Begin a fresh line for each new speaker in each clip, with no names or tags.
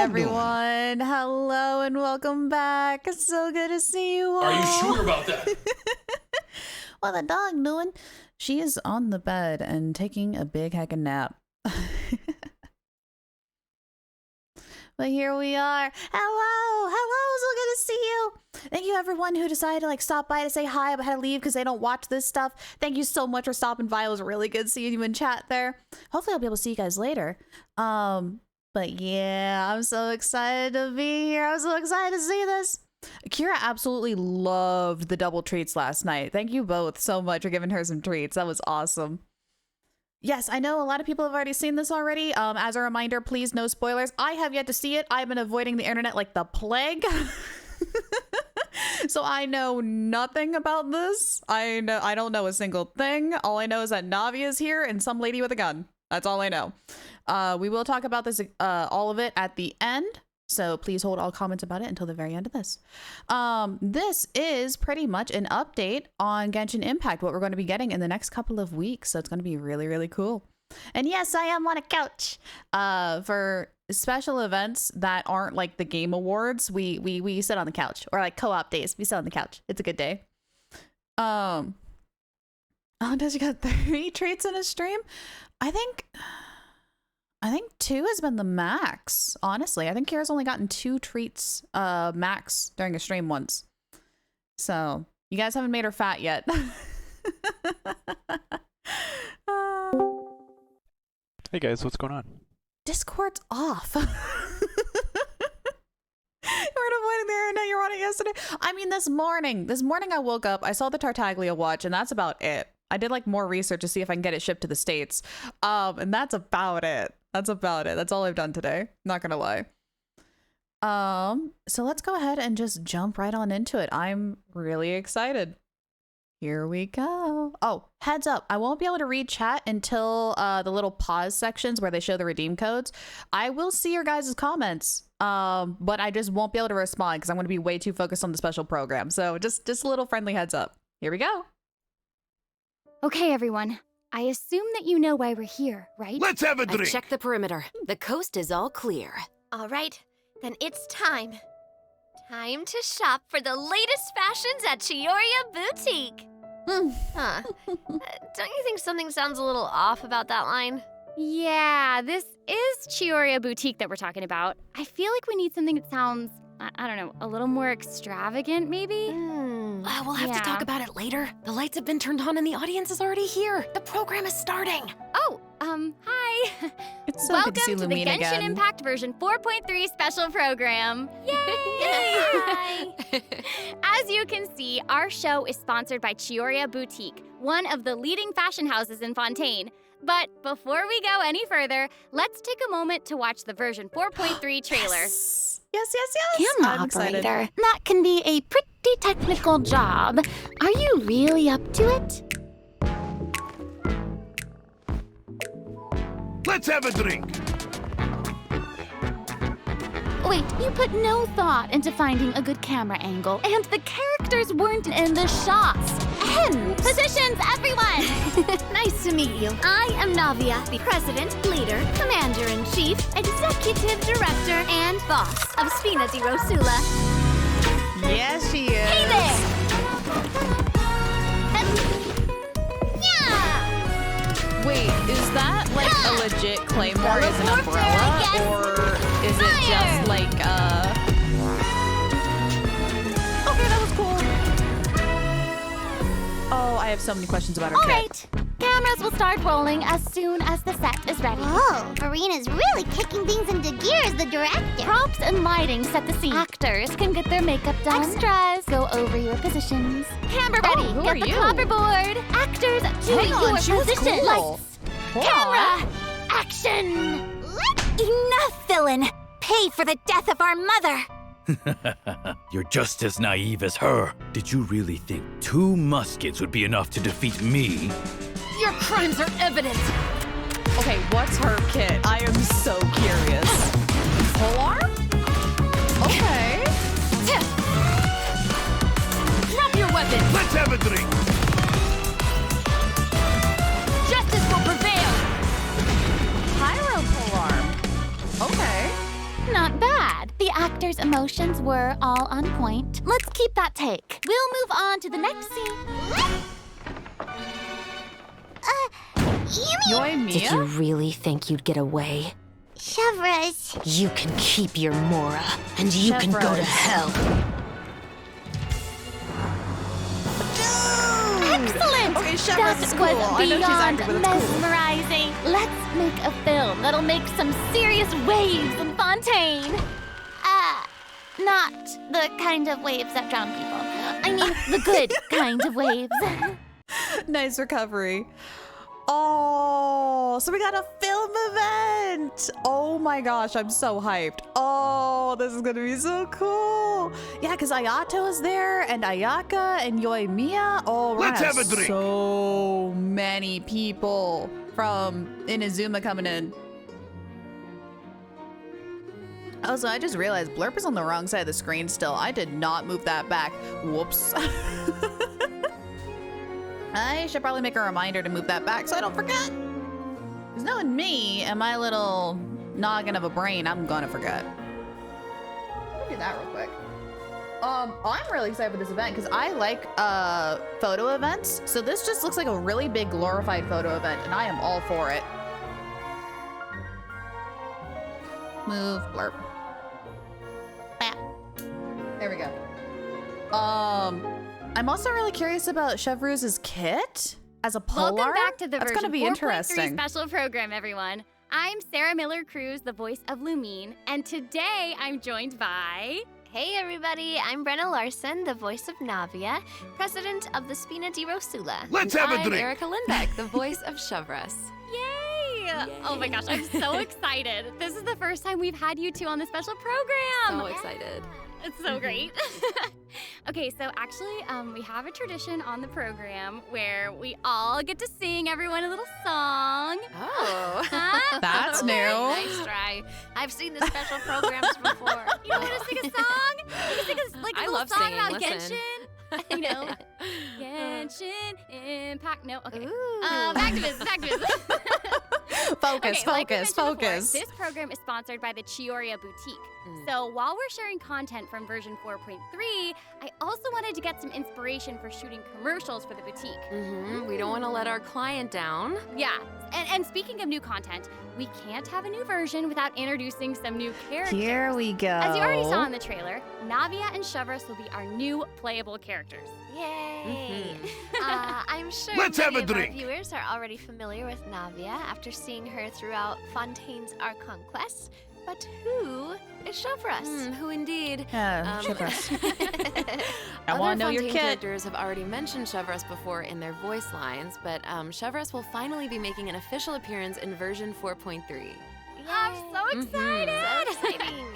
everyone. Hello and welcome back. It's so good to see you all.
Are you sure about that?
What the dog doing? She is on the bed and taking a big heckin' nap. But here we are. Hello, so good to see you. Thank you everyone who decided to like stop by to say hi but had to leave because they don't watch this stuff. Thank you so much for stopping by. It was really good seeing you in chat there. Hopefully I'll be able to see you guys later. But yeah, I'm so excited to be here. I'm so excited to see this. Kira absolutely loved the double treats last night. Thank you both so much for giving her some treats. That was awesome. Yes, I know a lot of people have already seen this already. As a reminder, please no spoilers. I have yet to see it. I've been avoiding the internet like the plague. So I know nothing about this. I don't know a single thing. All I know is that Navi is here and some lady with a gun. That's all I know. We will talk about this, all of it at the end. So please hold all comments about it until the very end of this. This is pretty much an update on Genshin Impact, what we're going to be getting in the next couple of weeks. So it's going to be really, really cool. And yes, I am on a couch. For special events that aren't like the Game Awards, we sit on the couch, or like co-op days. We sit on the couch. It's a good day. Oh, does you got 3 treats in a stream? I think 2 has been the max, honestly. I think Kira's only gotten 2 treats max during a stream once. So, you guys haven't made her fat yet.
Hey guys, what's going on?
Discord's off. You weren't avoiding the internet, you were on it yesterday. I mean, this morning I woke up, I saw the Tartaglia watch, and that's about it. I did like more research to see if I can get it shipped to the States. And that's about it. That's all I've done today. Not gonna lie. So let's go ahead and just jump right on into it. I'm really excited. Here we go. Oh, heads up. I won't be able to read chat until the little pause sections where they show the redeem codes. I will see your guys' comments, but I just won't be able to respond because I'm going to be way too focused on the special program. So just a little friendly heads up. Here we go.
Okay, everyone. I assume that you know why we're here, right?
Let's have a drink!
Check the perimeter. The coast is all clear.
All right, then it's time. Time to shop for the latest fashions at Chioria Boutique. Huh. Don't you think something sounds a little off about that line?
Yeah, this is Chioria Boutique that we're talking about. I feel like we need something that sounds, I don't know, a little more extravagant, maybe?
We'll have to talk about it later. The lights have been turned on and the audience is already here. The program is starting.
Oh, hi.
It's so
Welcome
good to see
to the
Lumine
Genshin
again.
Impact version 4.3 special program. Yay!
Hi!
As you can see, our show is sponsored by Chioria Boutique, one of the leading fashion houses in Fontaine. But before we go any further, let's take a moment to watch the version 4.3 trailer.
Yes.
Camera
I'm excited.
operator. That can be a pretty technical job. Are you really up to it?
Let's have a drink!
Wait, you put no thought into finding a good camera angle, and the characters weren't in the shots. And positions, everyone!
Nice to meet you. I am Navia, the president, leader, commander-in-chief, executive director, and boss of Spina di Rosula.
Yes, she is.
Hey there! Yeah!
Wait, is that like a legit claymore as an
Warfare, I
umbrella,
guess.
or is it
Fire!
just like Okay, that was cool. Oh, I have so many questions about her
All
kit.
right, cameras will start rolling as soon as the set is ready.
Whoa, Farina's really kicking things into gear as the director.
Props and lighting set the scene. Actors can get their makeup done. Extras go over your positions. Camera ready.
who
Get
are
the
you?
clapperboard. Actors do
Hang on,
your
she was
position.
cool.
Lights. Camera. Action.
Enough, villain! Pay for the death of our mother!
You're just as naive as her. Did you really think 2 muskets would be enough to defeat me?
Your crimes are evident.
Okay, what's her kit? I am so curious. Full arm? Okay.
Drop your weapon.
Let's have a drink!
Justice will prevail.
Pyro pole arm. Okay.
Not bad.
character's emotions were all on point. Let's keep that take. We'll move on to the next scene.
Yumi,
Did
Yoimiya?
you really think you'd get away?
Chevros.
You can keep your Mora, and you can go to
Chevros.
hell.
Excellent!
Okay, Chevros
That
is cool.
was
I know she's
beyond
angry, but it's cool.
mesmerizing. Let's make a film that'll make some serious waves in Fontaine. Not the kind of waves that drown people. I mean, the good kind of waves.
Nice recovery. Oh, so we got a film event. Oh my gosh, I'm so hyped. Oh, this is gonna be so cool. Yeah, because Ayato is there and Ayaka and Yoimiya. Oh, we're
Let's
gonna
have a drink.
so many people from Inazuma coming in. Also, I just realized Blurp is on the wrong side of the screen still. I did not move that back. Whoops. I should probably make a reminder to move that back so I don't forget. Because knowing me and my little noggin of a brain, I'm gonna forget. Let me do that real quick. I'm really excited for this event because I like photo events. So this just looks like a really big glorified photo event, and I am all for it. Move, blurp. Bah. There we go. I'm also really curious about Chevreuse' kit as a polar.
Welcome back to the
That's
version
gonna be
4.3
interesting.
special program, everyone. I'm Sarah Miller-Cruz, the voice of Lumine, and today I'm joined by...
Hey everybody, I'm Brenna Larson, the voice of Navia, president of the Spina di Rosula.
Let's have a
I'm
drink.
Erica Lindbeck, the voice of Chevros.
Yay! Oh my gosh, I'm so excited. This is the first time we've had you two on the special program.
So excited.
It's so great. Okay, so actually, we have a tradition on the program where we all get to sing everyone a little song.
Oh.
Huh?
That's new.
Nice try. I've seen the special programs before.
You want to sing a song? You can sing a, like, a
I
little
love
song
singing,
about
listen.
Genshin. You know, Genshin Impact. No, okay.
Ooh.
Back to business. Back to business.
Focus,
Okay, like we
focus,
mentioned before,
focus.
this program is sponsored by the Chioria Boutique.
Mm.
So while we're sharing content from version 4.3, I also wanted to get some inspiration for shooting commercials for the boutique.
We don't want to let our client down.
Yeah, and speaking of new content, we can't have a new version without introducing some new characters.
Here we go.
As you already saw in the trailer, Navia and Chevros will be our new playable characters.
Yay!
Mhm.
I'm sure
Let's
many
have a
of our
drink.
viewers are already familiar with Navia after seeing her throughout Fontaine's Archon quests. But who is Chevros?
Who indeed?
Chevros. I
Other
want to know your
Fontaine
kit.
characters have already mentioned Chevros before in their voice lines, but Chevros will finally be making an official appearance in version 4.3.
I'm so excited!
So exciting!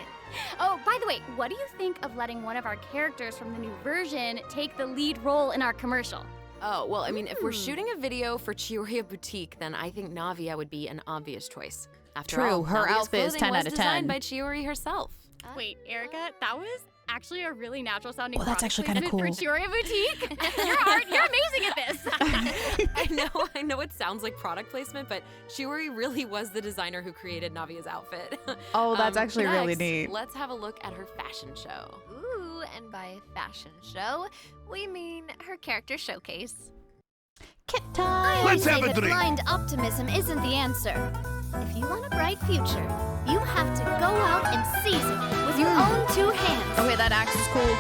Oh, by the way, what do you think of letting one of our characters from the new version take the lead role in our commercial?
Oh, well, I mean, if we're shooting a video for Chioria Boutique, then I think Navia would be an obvious choice. After
True,
all,
her
Navia's
outfit is
clothing
10
was
out of 10.
designed by Chiori herself.
Wait, Erica, that was actually a really natural sounding
Oh, that's
product
actually kinda
placement for Chioria Boutique. You're amazing at this.
I know it sounds like product placement, but Chiori really was the designer who created Navia's outfit.
Oh, that's actually really
next,
neat.
Let's have a look at her fashion show.
Ooh, and by fashion show, we mean her character showcase.
Kit time.
Let's have a
that
drink.
blind optimism isn't the answer. If you want a bright future, you have to go out and seize it with your own two hands.
Okay, that axe is cool.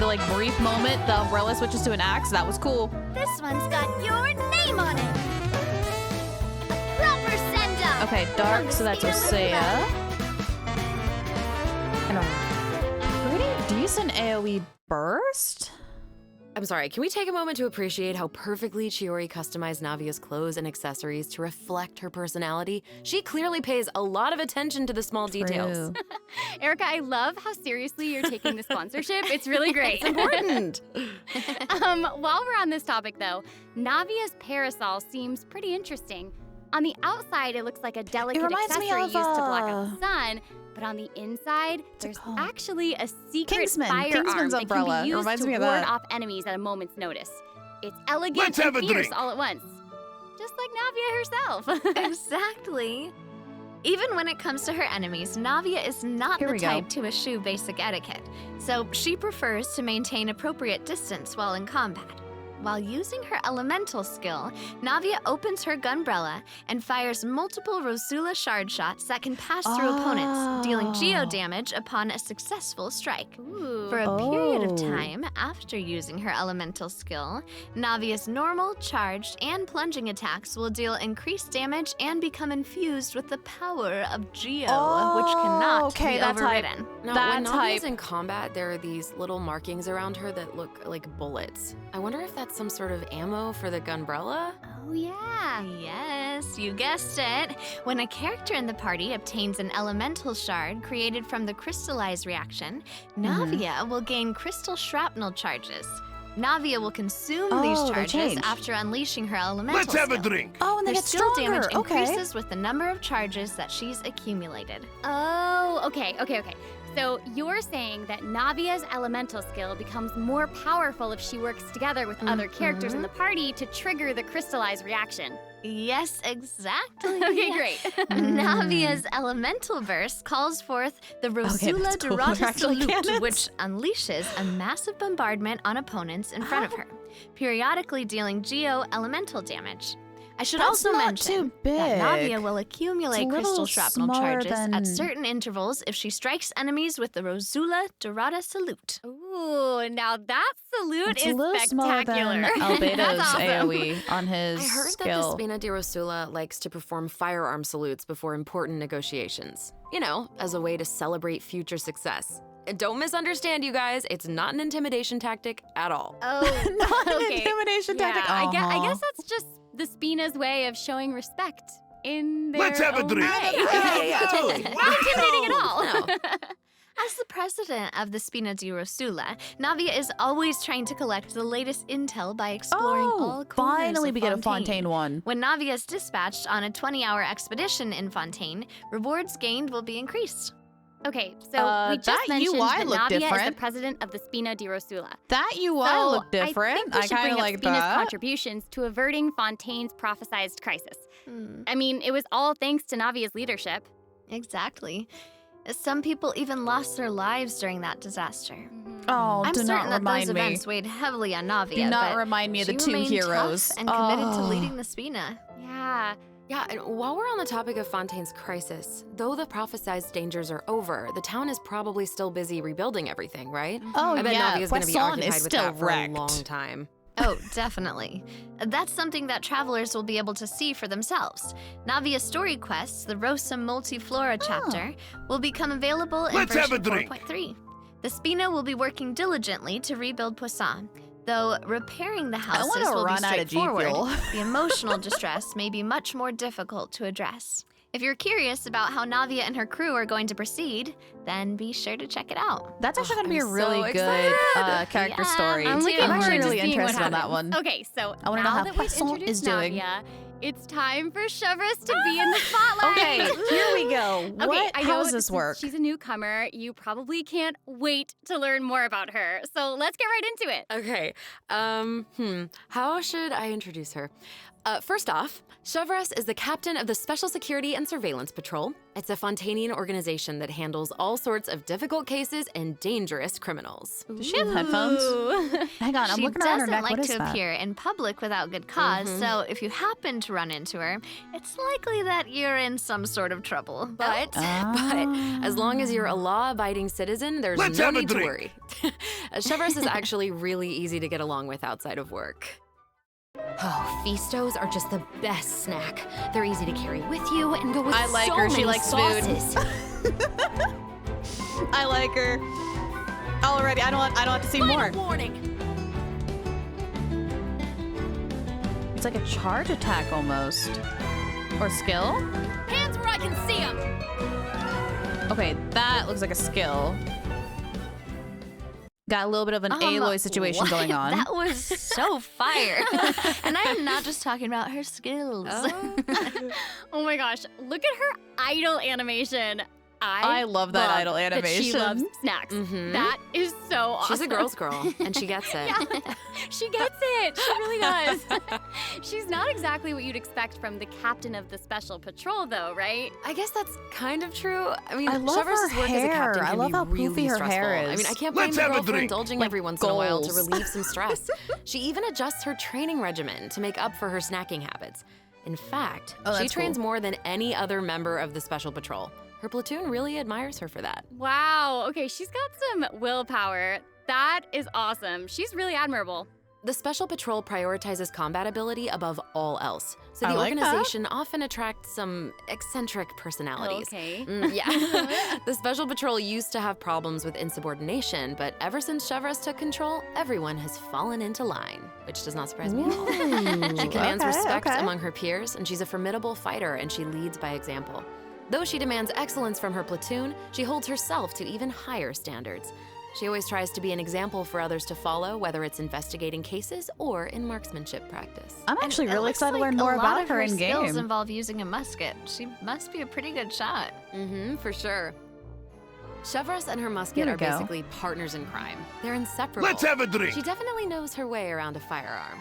The like brief moment the umbrella switches to an axe, that was cool.
This one's got your name on it. A proper send-up.
Okay, dark, so that's Osea. And a pretty decent AoE burst?
I'm sorry, can we take a moment to appreciate how perfectly Chiori customized Navia's clothes and accessories to reflect her personality? She clearly pays a lot of attention to the small details.
True.
Erica, I love how seriously you're taking the sponsorship. It's really great.
It's important.
While we're on this topic, though, Navia's parasol seems pretty interesting. On the outside, it looks like a delicate
reminds me
accessory
of,
used to block out the sun, but on the inside, there's
called?
actually a secret
Kingsman.
firearm
Kingsman's
that
umbrella.
can
It
be used
reminds
to
me of
ward
that.
off enemies at a moment's notice. It's elegant
Let's
and
have a
fierce
drink.
all at once, just like Navia herself.
Exactly. Even when it comes to her enemies, Navia is not
Here
the
we go.
type to eschew basic etiquette, so she prefers to maintain appropriate distance while in combat. While using her elemental skill, Navia opens her gunbrella and fires multiple Rosula shard shots that can pass through opponents, dealing geo damage upon a successful strike. For a period of time after using her elemental skill, Navia's normal, charged, and plunging attacks will deal increased damage and become infused with the power of geo, which cannot be overridden.
Now, when Navia's in combat, there are these little markings around her that look like bullets. I wonder if that's some sort of ammo for the gunbrella?
Oh yeah, yes, you guessed it. When a character in the party obtains an elemental shard created from the crystallize reaction, Navia will gain crystal shrapnel charges. Navia will consume these charges after unleashing her elemental
Let's have a
skill.
drink.
Oh, and they
Her
get
skill
stronger.
damage increases with the number of charges that she's accumulated.
Oh, okay. So you're saying that Navia's elemental skill becomes more powerful if she works together with other characters in the party to trigger the crystallize reaction.
Yes, exactly.
Okay, great.
Navia's elemental burst calls forth the Rosula
that's cool.
Dorata
They're actually
Salute,
cannons.
which unleashes a massive bombardment on opponents in front of her, periodically dealing geo elemental damage. I should
That's
also
not
mention
too big.
that Navia will accumulate
It's a
crystal
little
shrapnel
smaller
charges
than-
at certain intervals if she strikes enemies with the Rosula Dorata Salute.
Ooh, now that salute
It's
is
a little smaller
spectacular.
than Albedo's
That's awesome.
AoE on his
I heard that
skill.
the Spina di Rosula likes to perform firearm salutes before important negotiations. You know, as a way to celebrate future success. And don't misunderstand, you guys, it's not an intimidation tactic at all.
Oh,
Not an
okay.
intimidation tactic.
Yeah, I
Aw.
guess that's just the Spina's way of showing respect in their
Let's have a
own
drink.
way.
Totally.
Not intimidating at all.
No.
As the president of the Spina di Rosula, Navia is always trying to collect the latest intel by exploring all corners
finally
of
we get a
Fontaine.
Fontaine one.
When Navia is dispatched on a 20-hour expedition in Fontaine, rewards gained will be increased.
Okay, so we just
that
mentioned
UI
that
looked
Navia is the
different.
president of the Spina di Rosula.
That UI
So,
looked different.
I think we should
kind
bring
of
up
like
Spina's
that.
contributions to averting Fontaine's prophesized crisis. I mean, it was all thanks to Navia's leadership.
Exactly. Some people even lost their lives during that disaster.
Oh,
I'm
do
certain
not
that
remind
those
me.
events weighed heavily on Navia.
Do not
but
remind me of the
she
two
remained
heroes.
tough and committed to
Oh.
leading the Spina.
Yeah.
Yeah, and while we're on the topic of Fontaine's crisis, though the prophesized dangers are over, the town is probably still busy rebuilding everything, right?
Oh,
I bet
yeah.
Navia's gonna be
Poisson
occupied
is
with
still
that for
wrecked.
a long time.
Oh, definitely. That's something that travelers will be able to see for themselves. Navia's story quests, the Rosa Multiflora chapter, will become available in
Let's have a
version
drink.
4.3. The Spina will be working diligently to rebuild Poisson. Though repairing the houses
wanna
will be
run out of G
straightforward,
Fuel.
the emotional distress may be much more difficult to address. If you're curious about how Navia and her crew are going to proceed, then be sure to check it out.
That's actually going to be a
I'm
really
so
good
excited.
character
Yeah,
story.
I'm looking
I'm
forward
actually
to
really
seeing what
interested in that
happens.
one.
Okay, so
I wanna know
now
how
that we've
Poisson
introduced
is doing.
Navia, it's time for Chevreuse to be in the spotlight.
Okay, here we go.
Okay,
What?
I know
How does this work?
She's a newcomer. You probably can't wait to learn more about her. So let's get right into it.
Okay, how should I introduce her? First off, Chevreuse is the captain of the Special Security and Surveillance Patrol. It's a Fontainian organization that handles all sorts of difficult cases and dangerous criminals.
Does she have headphones? Hang on, I'm
She
looking around her
doesn't
neck.
like
What is
to
that?
appear in public without good because so if you happen to run into her, it's likely that you're in some sort of trouble.
But as long as you're a law-abiding citizen, there's
Let's
no
have a
need to
drink.
worry. Chevreuse is actually really easy to get along with outside of work.
Oh, Feastos are just the best snack. They're easy to carry with you and go with
I like
so
her. She
many
likes food.
sauces.
I like her. Already, I don't have to see more.
Warning.
It's like a charge attack almost. Or skill?
Hands where I can see them.
Okay, that looks like a skill. Got a little bit of an Aloy situation
what?
going on.
That was so fire. And I am not just talking about her skills.
Oh my gosh, look at her idol animation.
I love that idol
That she
animation.
loves snacks.
Mhm.
That is so awesome.
She's a girl's girl, and she gets it.
Yeah, she gets it. She really does. She's not exactly what you'd expect from the captain of the Special Patrol, though, right?
I guess that's kind of true. I mean,
I love
Chevrolet's
her
work as a captain
hair. I
can
love
be
how
really
poofy her
stressful.
hair
I mean,
is.
I can't blame
Let's
the
have a
girl for
drink.
indulging
Like
every once in a while to
goals.
relieve some stress. She even adjusts her training regimen to make up for her snacking habits. In fact,
Oh,
she
that's
trains
cool.
more than any other member of the Special Patrol. Her platoon really admires her for that.
Wow. Okay, she's got some willpower. That is awesome. She's really admirable.
The Special Patrol prioritizes combat ability above all else, so the
I like that.
organization often attracts some eccentric personalities.
Okay.
Yeah. The Special Patrol used to have problems with insubordination, but ever since Chevrolet took control, everyone has fallen into line, which does not surprise me at all. She commands respect among her peers, and she's a formidable fighter, and she leads by example. Though she demands excellence from her platoon, she holds herself to even higher standards. She always tries to be an example for others to follow, whether it's investigating cases or in marksmanship practice.
I'm actually
And it
really
looks
excited to
like
learn more
a lot
about
of
her in
skills
game.
involve using a musket. She must be a pretty good shot.
For sure. Chevrolet and her musket
Here we
are
go.
basically partners in crime. They're inseparable.
Let's have a drink.
She definitely knows her way around a firearm.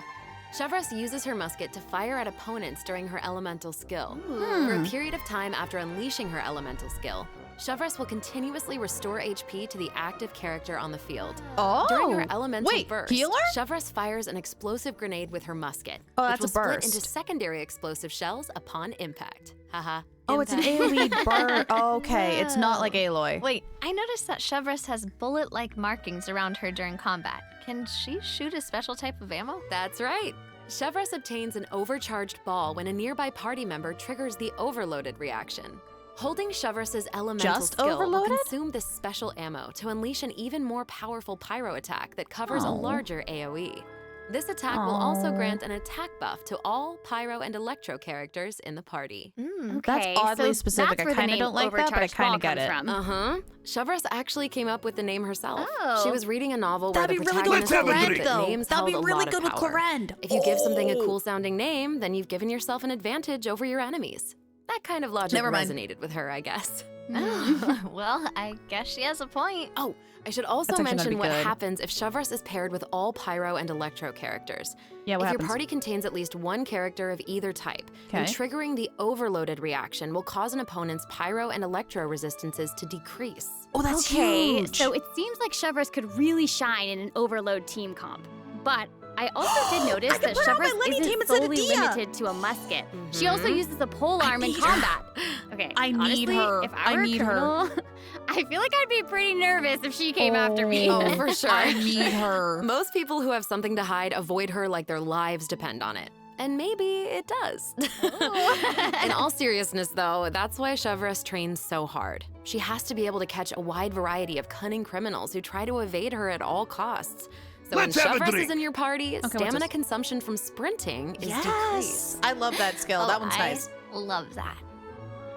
Chevrolet uses her musket to fire at opponents during her elemental skill. For a period of time after unleashing her elemental skill, Chevrolet will continuously restore HP to the active character on the field.
Oh,
During her elemental
wait,
burst,
healer?
Chevrolet fires an explosive grenade with her musket,
Oh,
which
that's
will
a
split
burst.
into secondary explosive shells upon impact. Haha.
Oh, it's an
impact.
AoE burn. Okay, it's not like Aloy.
Wait, I noticed that Chevrolet has bullet-like markings around her during combat. Can she shoot a special type of ammo?
That's right. Chevrolet obtains an overcharged ball when a nearby party member triggers the overloaded reaction. Holding Chevrolet's elemental
Just
skill will
overloaded?
consume this special ammo to unleash an even more powerful pyro attack that covers a
Oh.
larger AoE. This attack will also grant an attack buff to all pyro and electro characters in the party.
Okay,
That's oddly
so
specific.
that's
I
where the
kinda
name
don't like that, but I
Overcharged
kinda
Ball
get
comes
it.
From.
Uh-huh. Chevrolet actually came up with the name herself.
Oh.
She was reading a novel where
That'd
the
be really good with
protagonist
Let's have a
believed
drink.
that
Corend, though.
names
That'd be
held a
really
lot
good
of
with
power.
Corend.
If you give something a
Oh.
cool sounding name, then you've given yourself an advantage over your enemies. That kind of logic
Never mind.
resonated with her, I guess.
Well, I guess she has a point.
Oh, I should also
That's actually gonna
mention
be
what
good.
happens if Chevrolet is paired with all pyro and electro characters.
Yeah, what
if
happens?
your party contains at least one character of either type, then
Okay.
triggering the overloaded reaction will cause an opponent's pyro and electro resistances to decrease.
Oh, that's
Okay,
huge.
so it seems like Chevrolet could really shine in an overload team comp. But I also did notice
I can
that
put her on my
Chevrolet
Lenny team
isn't
instead of
solely
Dia.
limited to a musket. She also uses a pole arm in
need her.
combat. Okay,
I need
honestly,
her.
If I were
need
a
her.
criminal, I feel like I'd be pretty nervous if she came after me.
Oh, for sure.
I need her.
Most people who have something to hide avoid her like their lives depend on it. And maybe it does. In all seriousness, though, that's why Chevrolet trains so hard. She has to be able to catch a wide variety of cunning criminals who try to evade her at all costs. So
Let's
when
have a
Chevrolet
drink.
is in your party,
what's
stamina
this?
consumption from sprinting is
Yes,
decreased.
I love that skill.
Oh,
that one's
I
nice.
love that.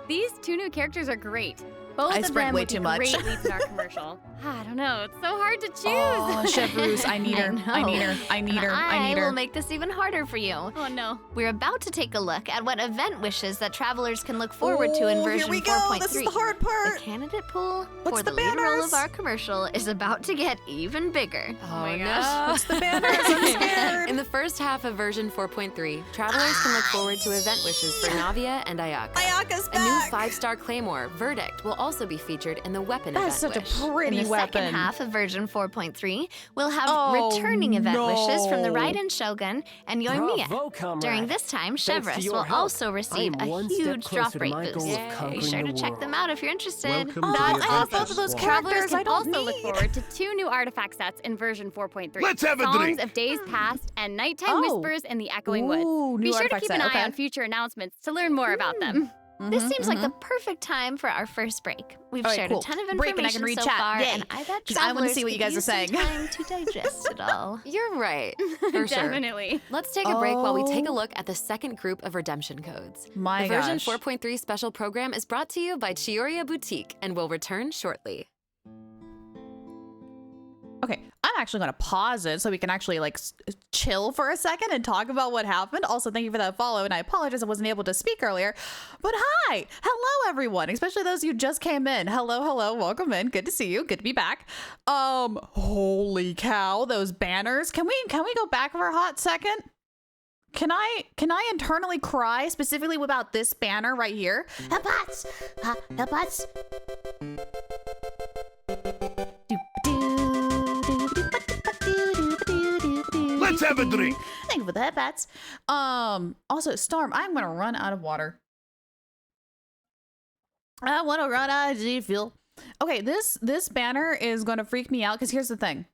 These two new characters are great. Both
I
of
sprint
them
way
would be
too much.
great leads in our commercial. I don't know. It's so hard to choose.
Oh, Chevrolet, I need her. I need her. I need her. I need
will
her.
make this even harder for you.
Oh no.
We're about to take a look at what event wishes that travelers can look forward to in
Oh,
version
here we go.
4.3.
This is the hard
The
part.
candidate pool
What's
for
the
the lead role
banners?
of our commercial is about to get even bigger.
Oh
my
no.
gosh.
What's the banners? I'm scared.
In the first half of version 4.3, travelers can look forward to event wishes for Navia and Ayaka.
Ayaka's
A new
back.
5-star claymore, Verdict, will also be featured in the weapon
That's
event
such
wish.
a pretty
In the
weapon.
second half of version 4.3, we'll have
Oh,
returning event wishes from the
no.
Raiden Shogun and Yoimiya.
Bravo, comrade.
During this time,
Thanks to
Chevrolet
your
will
help,
also receive
I am
a
one step
huge
closer
drop
to
rate
my
boost.
goal of
Yay.
Be
conquering
sure to
the
check them
world.
out if you're interested.
Welcome
Oh,
to
I
the
have
adventure
both of those
squad.
Travelers
characters. I
can
don't
also
need.
look forward to 2 new artifact sets in version 4.3.
Let's have a
Songs
drink.
of Days Past and Nighttime
Oh.
Whispers in the Echoing
Ooh,
Woods. Be
new
sure to
artifact
keep an
set,
eye
okay.
on future announcements to learn more about them.
This seems like
mhm.
the perfect time for our first break. We've
All right,
shared
cool.
a ton of
Break and I
information
can read
so
chat.
far,
Yay.
and I bet
'Cause I wanna
travelers
see what you
could
guys are
use some
saying.
time to digest it all.
You're right, for sure.
Definitely.
Let's take a break while we take a
Oh.
look at the second group of redemption codes.
My
the version
gosh.
4.3 special program is brought to you by Chioria Boutique and will return shortly.
Okay, I'm actually going to pause it so we can actually like chill for a second and talk about what happened. Also, thank you for that follow, and I apologize I wasn't able to speak earlier. But hi, hello everyone, especially those who just came in. Hello, welcome in. Good to see you. Good to be back. Holy cow, those banners. Can we go back for a hot second? Can I internally cry specifically about this banner right here?
The butts! The butts!
Let's have a drink.
Thank you for the headbats. Also, Storm, I'm gonna run out of water. I want to run out of G fuel. Okay, this banner is gonna freak me out because here's the thing.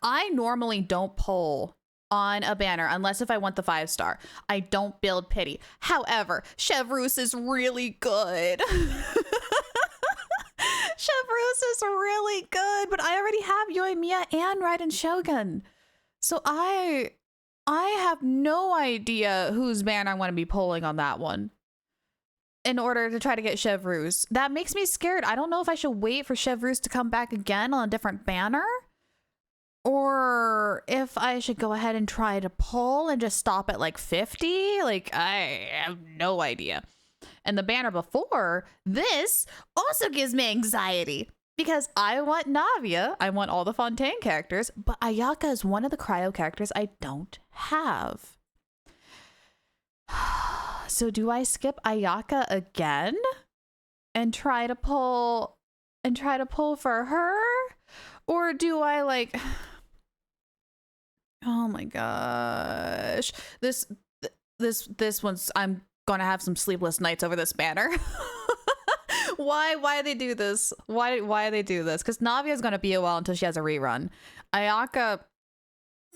I normally don't pull on a banner unless if I want the 5-star. I don't build pity. However, Chevreuse is really good. Chevreuse is really good, but I already have Yoimiya and Raiden Shogun. So I have no idea whose banner I want to be pulling on that one in order to try to get Chevreuse. That makes me scared. I don't know if I should wait for Chevreuse to come back again on a different banner, or if I should go ahead and try to pull and just stop at like 50. Like, I have no idea. And the banner before this also gives me anxiety because I want Navia. I want all the Fontaine characters, but Ayaka is one of the cryo characters I don't have. So do I skip Ayaka again and try to pull for her? Or do I like, oh my gosh, this one's, I'm gonna have some sleepless nights over this banner. Why they do this? Why they do this? Because Navia's gonna be a while until she has a rerun. Ayaka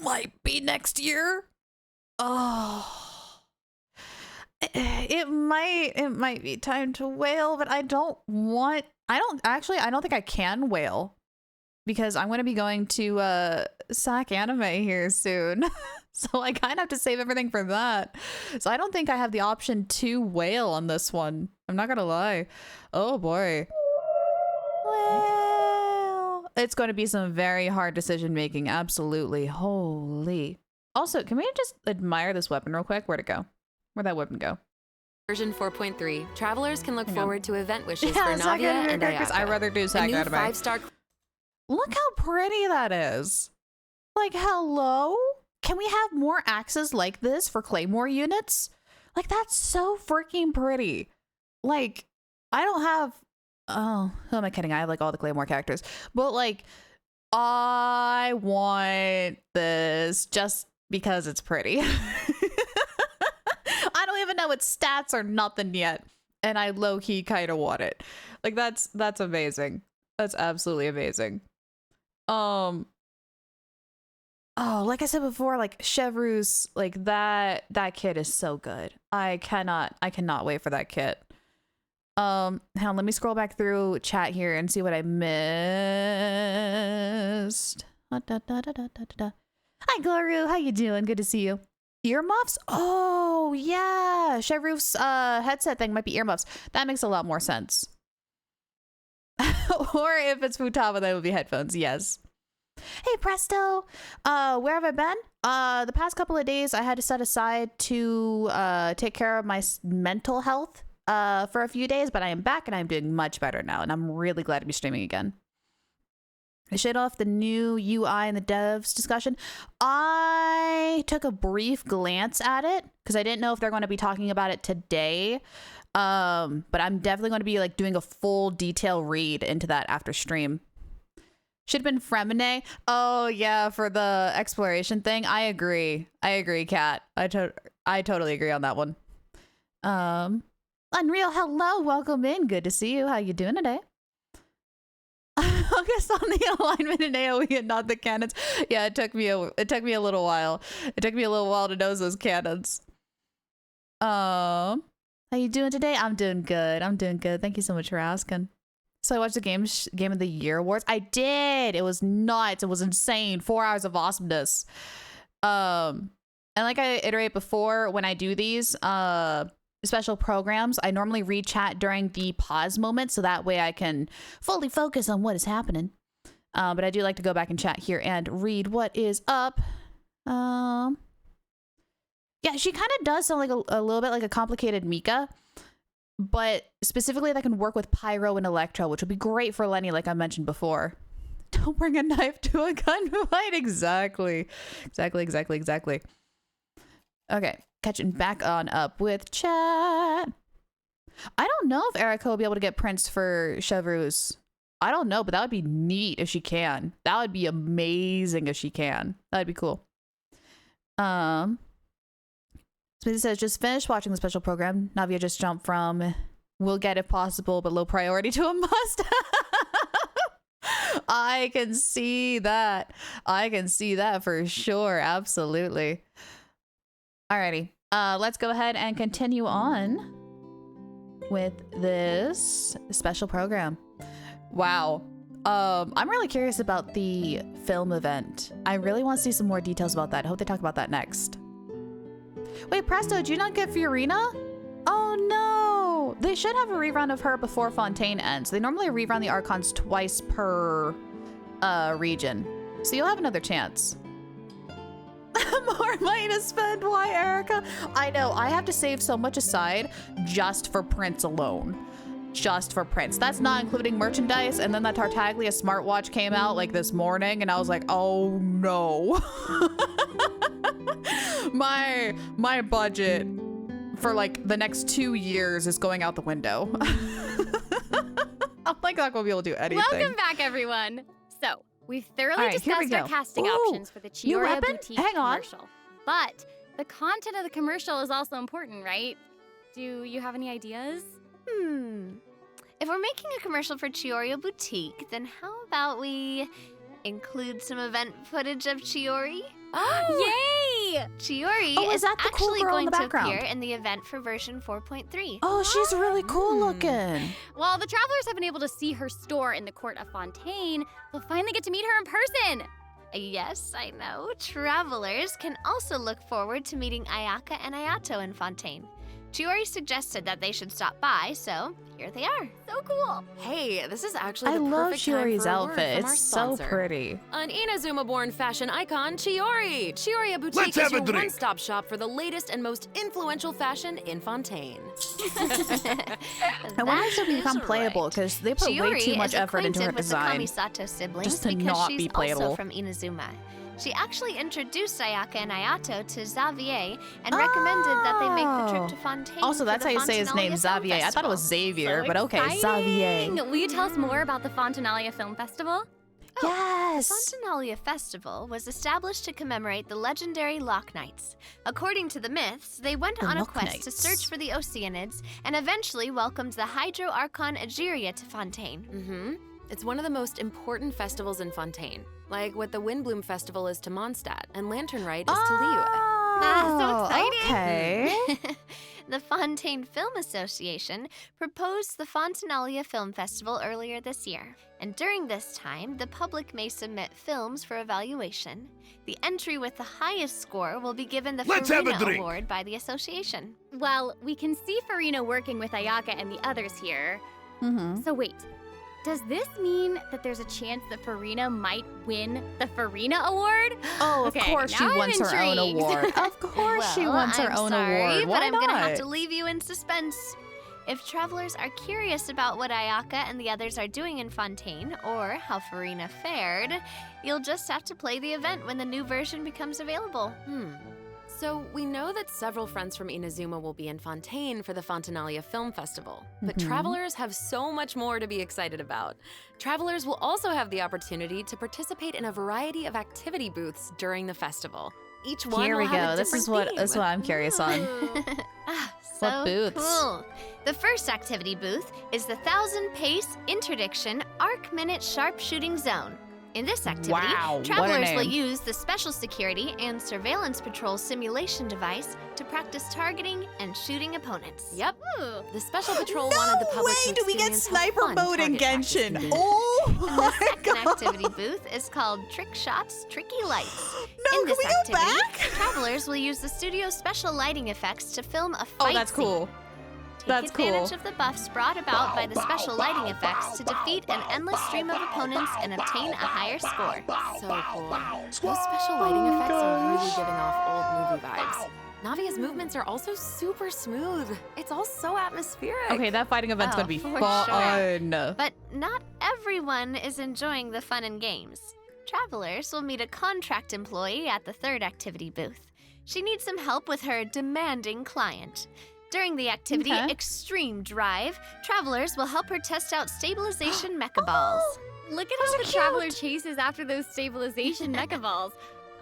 might be next year. Oh, it might be time to wail, but I don't think I can wail because I'm gonna be going to SAC Anime here soon. So I kind of have to save everything for that. So I don't think I have the option to wail on this one. I'm not gonna lie. Oh boy. Well, it's going to be some very hard decision making. Absolutely. Holy. Also, can we just admire this weapon real quick? Where'd it go? Where'd that weapon go?
Version 4.3. Travelers can look forward to event wishes for
SAC
Navia
anime
and
characters.
Ayaka.
I'd rather do SAC
A new
anime.
5-star.
Look how pretty that is. Like, hello? Can we have more axes like this for Claymore units? Like, that's so freaking pretty. Like, I don't have, oh, who am I kidding? I have like all the Claymore characters, but like, I want this just because it's pretty. I don't even know its stats or nothing yet, and I low-key kind of want it. Like, that's amazing. That's absolutely amazing. Oh, like I said before, like Chevreuse, like that kit is so good. I cannot wait for that kit. Hang on, let me scroll back through chat here and see what I missed. Hi Gloru, how you doing? Good to see you. Earmuffs? Oh yeah, Chevreuse headset thing might be earmuffs. That makes a lot more sense. Or if it's Futaba, that would be headphones. Yes. Hey Presto, where have I been? The past couple of days I had to set aside to take care of my mental health for a few days, but I am back and I'm doing much better now, and I'm really glad to be streaming again. I showed off the new UI and the devs discussion. I took a brief glance at it because I didn't know if they're going to be talking about it today, but I'm definitely going to be like doing a full detail read into that after stream. Should have been Fremine. Oh yeah, for the exploration thing. I agree, Kat. I totally agree on that one. Unreal, hello, welcome in. Good to see you. How you doing today? Focus on the alignment in AoE and not the cannons. Yeah, it took me a little while. It took me a little while to nose those cannons. How you doing today? I'm doing good. Thank you so much for asking. So I watched the Game of the Year awards. I did. It was nuts. It was insane. 4 hours of awesomeness. And like I iterate before, when I do these special programs, I normally read chat during the pause moment, so that way I can fully focus on what is happening. But I do like to go back and chat here and read what is up. Yeah, she kind of does sound like a little bit like a complicated Mika, but specifically that can work with Pyro and Electro, which would be great for Lenny, like I mentioned before. Don't bring a knife to a gunfight. Exactly. Okay, catching back on up with chat. I don't know if Erica will be able to get prints for Chevreuse. I don't know, but that would be neat if she can. That would be amazing if she can. That'd be cool. Smithy says, just finished watching the special program. Navia just jumped from will get if possible, but low priority to a must. I can see that. I can see that for sure. Absolutely. Alrighty. Let's go ahead and continue on with this special program. Wow. I'm really curious about the film event. I really want to see some more details about that. I hope they talk about that next. Wait, Presto, did you not get Fiorina? Oh no! They should have a rerun of her before Fontaine ends. They normally rerun the Archons twice per region. So you'll have another chance. More money to spend, why, Erica? I know, I have to save so much aside just for prints alone. Just for prints. That's not including merchandise. And then that Tartaglia smartwatch came out like this morning and I was like, oh no. my budget for like the next 2 years is going out the window. I'm like not gonna be able to do anything.
Welcome back, everyone. So we've thoroughly
All right, here we
discussed our
go.
casting
Ooh,
options for the
new
Chiyoria
weapon?
Boutique
Hang on.
commercial. But the content of the commercial is also important, right? Do you have any ideas?
If we're making a commercial for Chiyoria Boutique, then how about we include some event footage of Chiori?
Yay!
Chiori
Oh, is that the cool
actually
girl in
going
the
to
background?
appear in the event for version 4.3.
Oh, she's really cool looking.
While the travelers have been able to see her store in the court of Fontaine, they'll finally get to meet her in person.
Yes, I know. Travelers can also look forward to meeting Ayaka and Ayato in Fontaine. Chiori suggested that they should stop by, so here they are.
So cool.
Hey, this is actually
I
the
love
perfect time
Chiori's
for a word
outfit.
from our
It's so
sponsor.
pretty.
An Inazuma-born fashion icon, Chiori! Chioria Boutique
Let's
is
have a
your
drink.
one-stop shop for the latest and most influential fashion in Fontaine.
I want her to
That
become
is
playable
right.
because they put way
Chiori
too much
is
effort into her
acquainted
design.
with the Kamisato siblings
just to
because
not
she's
be playable.
also from Inazuma. She actually introduced Ayaka and Ayato to Xavier and recommended that they make the trip to Fontaine.
Also,
for
that's
the
how you say his name,
Fontanalia Film
Xavier. I thought it was
Festival.
Xavier,
So
but okay, Xavier.
exciting. Will you tell us more about the Fontanalia Film Festival?
Yes.
Fontanalia Festival was established to commemorate the legendary Loch Knights. According to the myths, they went
The
on a
Loch
quest to
Knights.
search for the Oceanids and eventually welcomed the Hydro Archon Egeria to Fontaine.
It's one of the most important festivals in Fontaine, like what the Windbloom Festival is to Mondstadt and Lantern Rite is to Liyue.
Ah, so exciting.
Okay.
The Fontaine Film Association proposed the Fontanalia Film Festival earlier this year, and during this time, the public may submit films for evaluation. The entry with the highest score will be given the
Let's have a
Farina
drink.
Award by the association.
Well, we can see Farina working with Ayaka and the others here.
Mm-hmm.
So wait, does this mean that there's a chance that Farina might win the Farina Award?
Oh, of
Okay,
course she
now I'm
wants her own
intrigued.
award. Of course she wants her
I'm
own
sorry,
award.
but
Why
I'm
not?
gonna have to leave you in suspense. If travelers are curious about what Ayaka and the others are doing in Fontaine, or how Farina fared, you'll just have to play the event when the new version becomes available.
So we know that several friends from Inazuma will be in Fontaine for the Fontanalia Film Festival, but travelers have so much more to be excited about. Travelers will also have the opportunity to participate in a variety of activity booths during the festival. Each one
Here
will
we
have
go.
a
This is
different
what
theme.
I'm curious on.
So
What booths?
cool. The first activity booth is the 1,000 Pace Interdiction Arc Minute Sharpshooting Zone. In this activity,
Wow, what a
travelers will
name.
use the Special Security and Surveillance Patrol simulation device to practice targeting and shooting opponents.
Yep.
Ooh.
The Special Patrol wanted the public to experience how fun target practice can be.
Oh
And the
my
second
god.
activity booth is called Trick Shots, Tricky Lights.
No,
In
can
this
we go
activity,
back?
travelers will use the studio's special lighting effects to film a fight
Oh, that's
scene.
cool. That's
Take advantage
cool.
of the buffs brought about by the special lighting effects to defeat an endless stream of opponents and obtain a higher score.
So cool. Those special lighting effects are really giving off old movie vibes. Navia's movements are also super smooth. It's all so atmospheric.
Okay, that fighting event's gonna be
for
fun.
But not everyone is enjoying the fun and games. Travelers will meet a contract employee at the third activity booth. She needs some help with her demanding client. During the activity Extreme Drive, travelers will help her test out stabilization mecha balls.
Look at how the traveler chases after those stabilization mecha balls.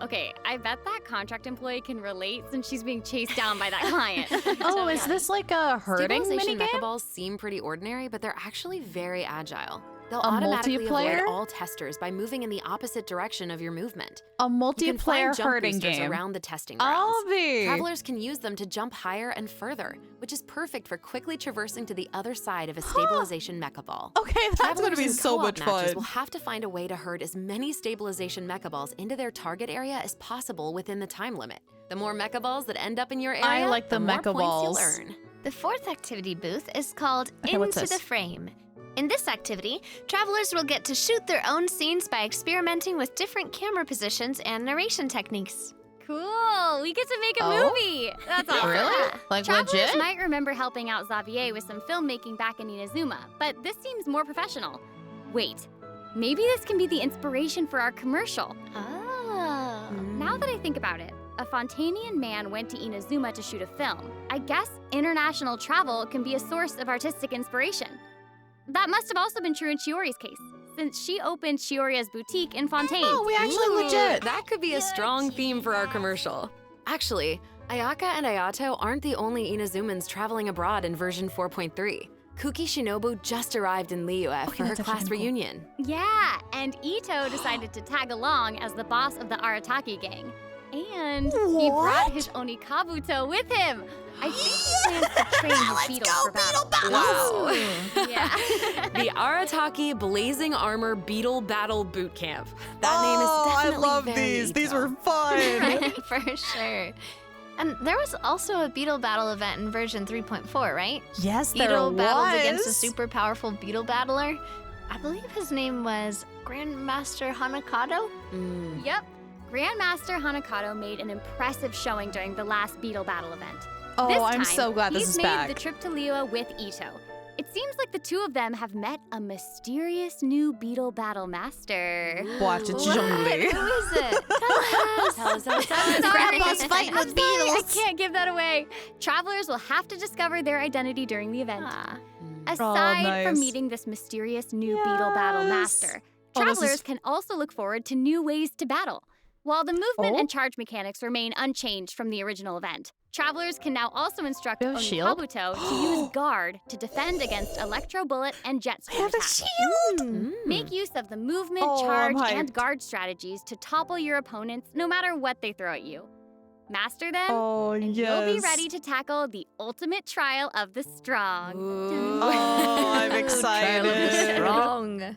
Okay, I bet that contract employee can relate since she's being chased down by that client.
Oh, is this like a herding
Stabilization
minigame?
mecha balls seem pretty ordinary, but they're actually very agile. They'll
A
automatically
multiplayer?
avoid all testers by moving in the opposite direction of your movement.
A
You can
multiplayer
find jump
herding
boosters
game.
around the testing grounds.
I'll be.
Travelers can use them to jump higher and further, which is perfect for quickly traversing to the other side of a stabilization mecha ball.
Okay, that's gonna
Travelers
be
in
so
co-op
much
matches
fun.
will have to find a way to herd as many stabilization mecha balls into their target area as possible within the time limit. The more mecha balls that end up in your area,
I like the
more
mecha
points
balls.
you'll earn.
The fourth activity booth is called
Okay, what's
Into
this?
the Frame. In this activity, travelers will get to shoot their own scenes by experimenting with different camera positions and narration techniques.
Cool, we get to make a
Oh?
movie. That's awesome.
Really? Like
Travelers
legit?
might remember helping out Xavier with some filmmaking back in Inazuma, but this seems more professional. Wait, maybe this can be the inspiration for our commercial.
Oh.
Now that I think about it, a Fontainian man went to Inazuma to shoot a film. I guess international travel can be a source of artistic inspiration. That must have also been true in Chiori's case, since she opened Chioria's boutique in Fontaine.
Oh, we actually
Ooh,
legit.
That could be a strong theme for our commercial. Actually, Ayaka and Ayato aren't the only Inazumans traveling abroad in version 4.3. Kuki Shinobu just arrived in Liyue for her
that's
class
actually cool.
reunion.
Yeah, and Ito decided to tag along as the boss of the Arataki gang. And he brought his Onikabuto with him. I think he plans to train his beetles for battle.
Wow.
Yeah.
The Arataki Blazing Armor Beetle Battle Boot Camp. That name is definitely
I love
very
these. These
Ito.
were fun.
For sure. And there was also a beetle battle event in version 3.4, right?
Yes, there
Beetle
was.
battles against a super powerful beetle battler. I believe his name was Grandmaster Hanakado.
Yep. Grandmaster Hanakato made an impressive showing during the last beetle battle event.
Oh,
This
I'm
time,
so glad this
he's
is
made
back.
the trip to Liyue with Ito. It seems like the two of them have met a mysterious new beetle battle master.
Watch it,
What?
Zhongli.
Who is it? Tell us.
Tell us.
Sorry.
Grandpa's fighting
I'm
with
sorry, I
beetles.
can't give that away. Travelers will have to discover their identity during the event.
Ah.
Aside from
nice.
meeting this mysterious new beetle battle master,
Oh, this is-
travelers can also look forward to new ways to battle. While the movement
Oh.
and charge mechanics remain unchanged from the original event, travelers can now also instruct
They have a shield?
Onikabuto to use guard to defend against electro bullet and jet
I
stream
have a
attacks.
shield.
Make use of the movement,
Oh,
charge,
I'm
and
hyped.
guard strategies to topple your opponents no matter what they throw at you. Master them,
Oh,
and
yes.
you'll be ready to tackle the ultimate trial of the strong.
Oh, I'm excited.
Strong.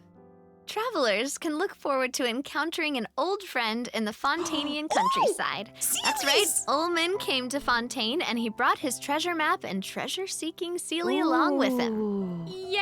Travelers can look forward to encountering an old friend in the Fontainian countryside. That's right, Ullman came to Fontaine and he brought his treasure map and treasure-seeking Sealy along with him.
Ooh.
Yay!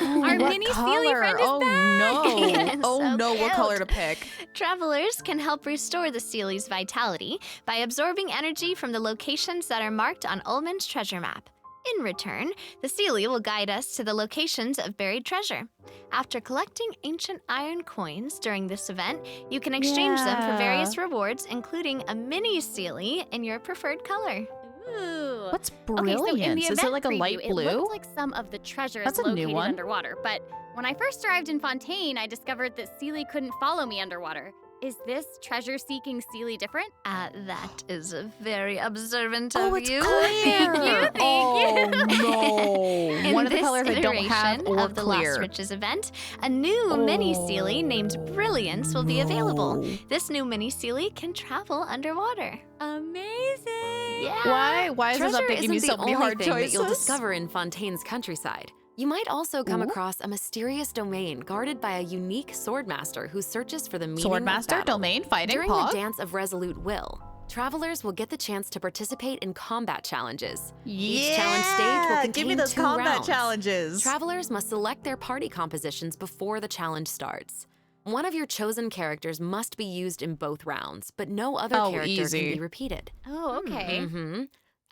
Ooh,
Our
what
mini
color?
Sealy friend is
Oh
back!
no! Oh
So
no! What
cute.
color to pick?
Travelers can help restore the Sealy's vitality by absorbing energy from the locations that are marked on Ullman's treasure map. In return, the Sealy will guide us to the locations of buried treasure. After collecting ancient iron coins during this event, you can exchange them for
Yeah.
various rewards, including a mini Sealy in your preferred color.
Ooh.
What's
Okay, so in
brilliance?
the
Is it
event
like a
preview,
light
It
blue?
looked like some of the treasures
That's a new
located
one.
underwater, but when I first arrived in Fontaine, I discovered that Sealy couldn't follow me underwater. Is this treasure-seeking Sealy different?
That is very observant
Oh,
of
it's
you.
clear.
Thank you.
Oh no!
In
One of the
this
colors I don't have
iteration
or
of the
clear.
Lost Riches event, a new mini Sealy named Brilliance will be available. This new mini Sealy can travel underwater.
Amazing!
Yeah.
Why is this
Treasure
updating
isn't
me
the
so many
only
hard
thing
choices?
that you'll discover in Fontaine's countryside. You might also come across a mysterious domain guarded by a unique swordmaster who searches for the meaning of
Swordmaster,
battle.
domain, fighting,
During
pog.
the Dance of Resolute Will, Travelers will get the chance to participate in combat challenges.
Yeah,
Each challenge stage will contain
give me those
2
combat
rounds.
challenges.
Travelers must select their party compositions before the challenge starts. One of your chosen characters must be used in both rounds, but no other character
easy.
can be repeated.
Oh, okay.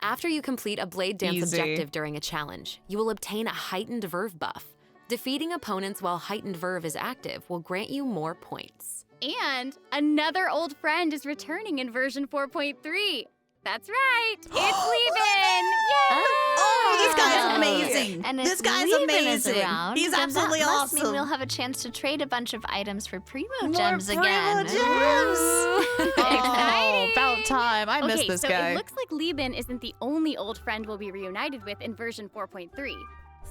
After you complete a blade dance
Easy.
objective during a challenge, you will obtain a heightened verve buff. Defeating opponents while heightened verve is active will grant you more points.
And another old friend is returning in version 4.3. That's right. It's Leben. Yay!
Oh, this guy's amazing.
And if
This guy's
Leben is
amazing.
around,
He's
then
absolutely
that must
awesome.
mean we'll have a chance to trade a bunch of items for primo
More
gems
Primo
again.
Gems. Oh,
Exciting.
about time. I miss
Okay,
this
so
guy.
it looks like Leben isn't the only old friend we'll be reunited with in version 4.3.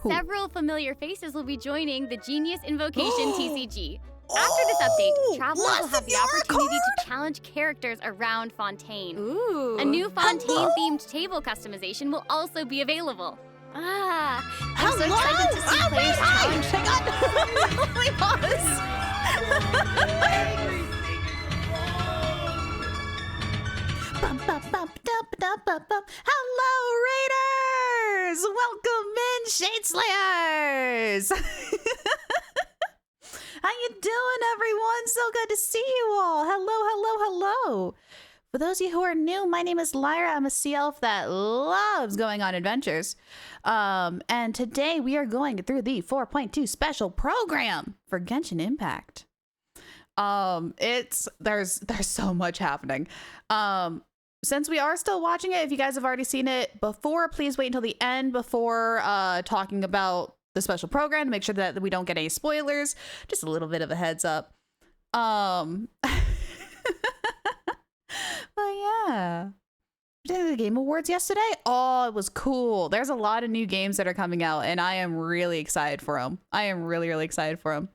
Who?
Several familiar faces will be joining the Genius Invocation TCG. After this update, travelers will have the opportunity to challenge characters around Fontaine.
Ooh.
A new Fontaine-themed table customization will also be available.
I'm so excited to see players challenge.
Hang on. Let me pause. Hello, Raiders! Welcome in, Shade Slayers! How you doing, everyone? So good to see you all. Hello. For those of you who are new, my name is Lyra. I'm a sea elf that loves going on adventures. And today we are going through the 4.2 special program for Genshin Impact. There's so much happening. Since we are still watching it, if you guys have already seen it before, please wait until the end before talking about the special program to make sure that we don't get any spoilers. Just a little bit of a heads up. But yeah. Did the Game Awards yesterday? Oh, it was cool. There's a lot of new games that are coming out, and I am really excited for them. I am really excited for them.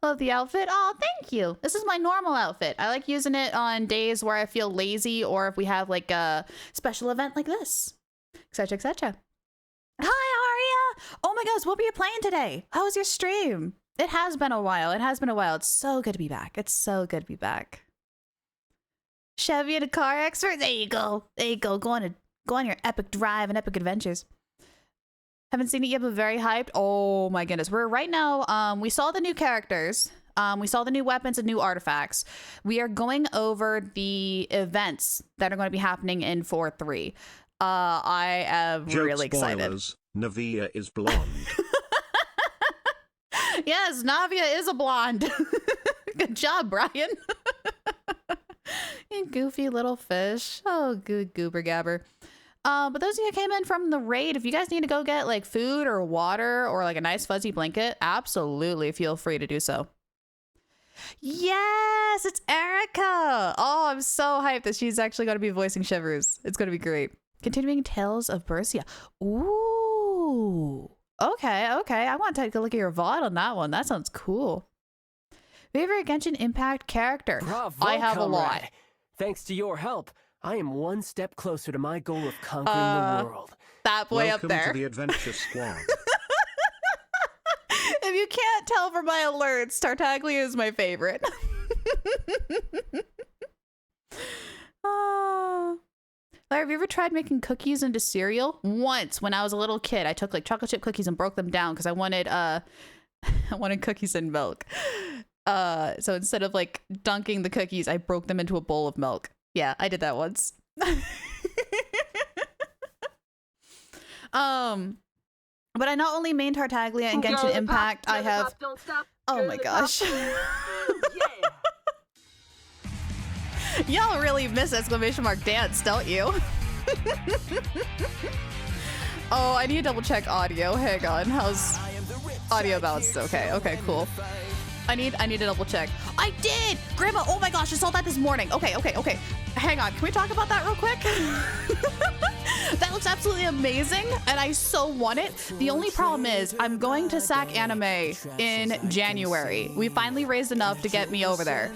Love the outfit. Oh, thank you. This is my normal outfit. I like using it on days where I feel lazy or if we have like a special event like this, etc., etc. Hi, Aria. Oh my gosh, what were you playing today? How was your stream? It has been a while. It's so good to be back. Chevy and a car expert. There you go. Go on your epic drive and epic adventures. Haven't seen it yet, but very hyped. Oh my goodness. We're right now, we saw the new characters. We saw the new weapons and new artifacts. We are going over the events that are going to be happening in 4.3. I am really excited.
Spoilers, Navia is blonde.
Yes, Navia is a blonde. Good job, Brian. You goofy little fish. Oh, good goober gabber. But those of you who came in from the raid, if you guys need to go get like food or water or like a nice fuzzy blanket, absolutely feel free to do so. Yes, it's Erica. Oh, I'm so hyped that she's actually going to be voicing Shivers. It's going to be great. Continuing Tales of Berseria. Ooh. Okay. I want to take a look at your VOD on that one. That sounds cool. Favorite Genshin Impact character?
Bravo,
I have
comrade.
a lot.
Thanks to your help, I am one step closer to my goal of conquering the world.
That boy
Welcome
up there.
to the Adventure Squad.
If you can't tell from my alerts, Tartaglia is my favorite. Larry, have you ever tried making cookies into cereal? Once, when I was a little kid, I took like chocolate chip cookies and broke them down because I wanted I wanted cookies in milk. So instead of like dunking the cookies, I broke them into a bowl of milk. Yeah, I did that once. But I not only main Tartaglia and Genshin Impact, I have... Oh my gosh. Y'all really miss exclamation mark dance, don't you? Oh, I need to double check audio. Hang on. How's audio balance? Okay, cool. I need to double check. I did! Grandma, oh my gosh, I saw that this morning. Okay. Hang on, can we talk about that real quick? That looks absolutely amazing, and I so want it. The only problem is I'm going to SAC Anime in January. We finally raised enough to get me over there.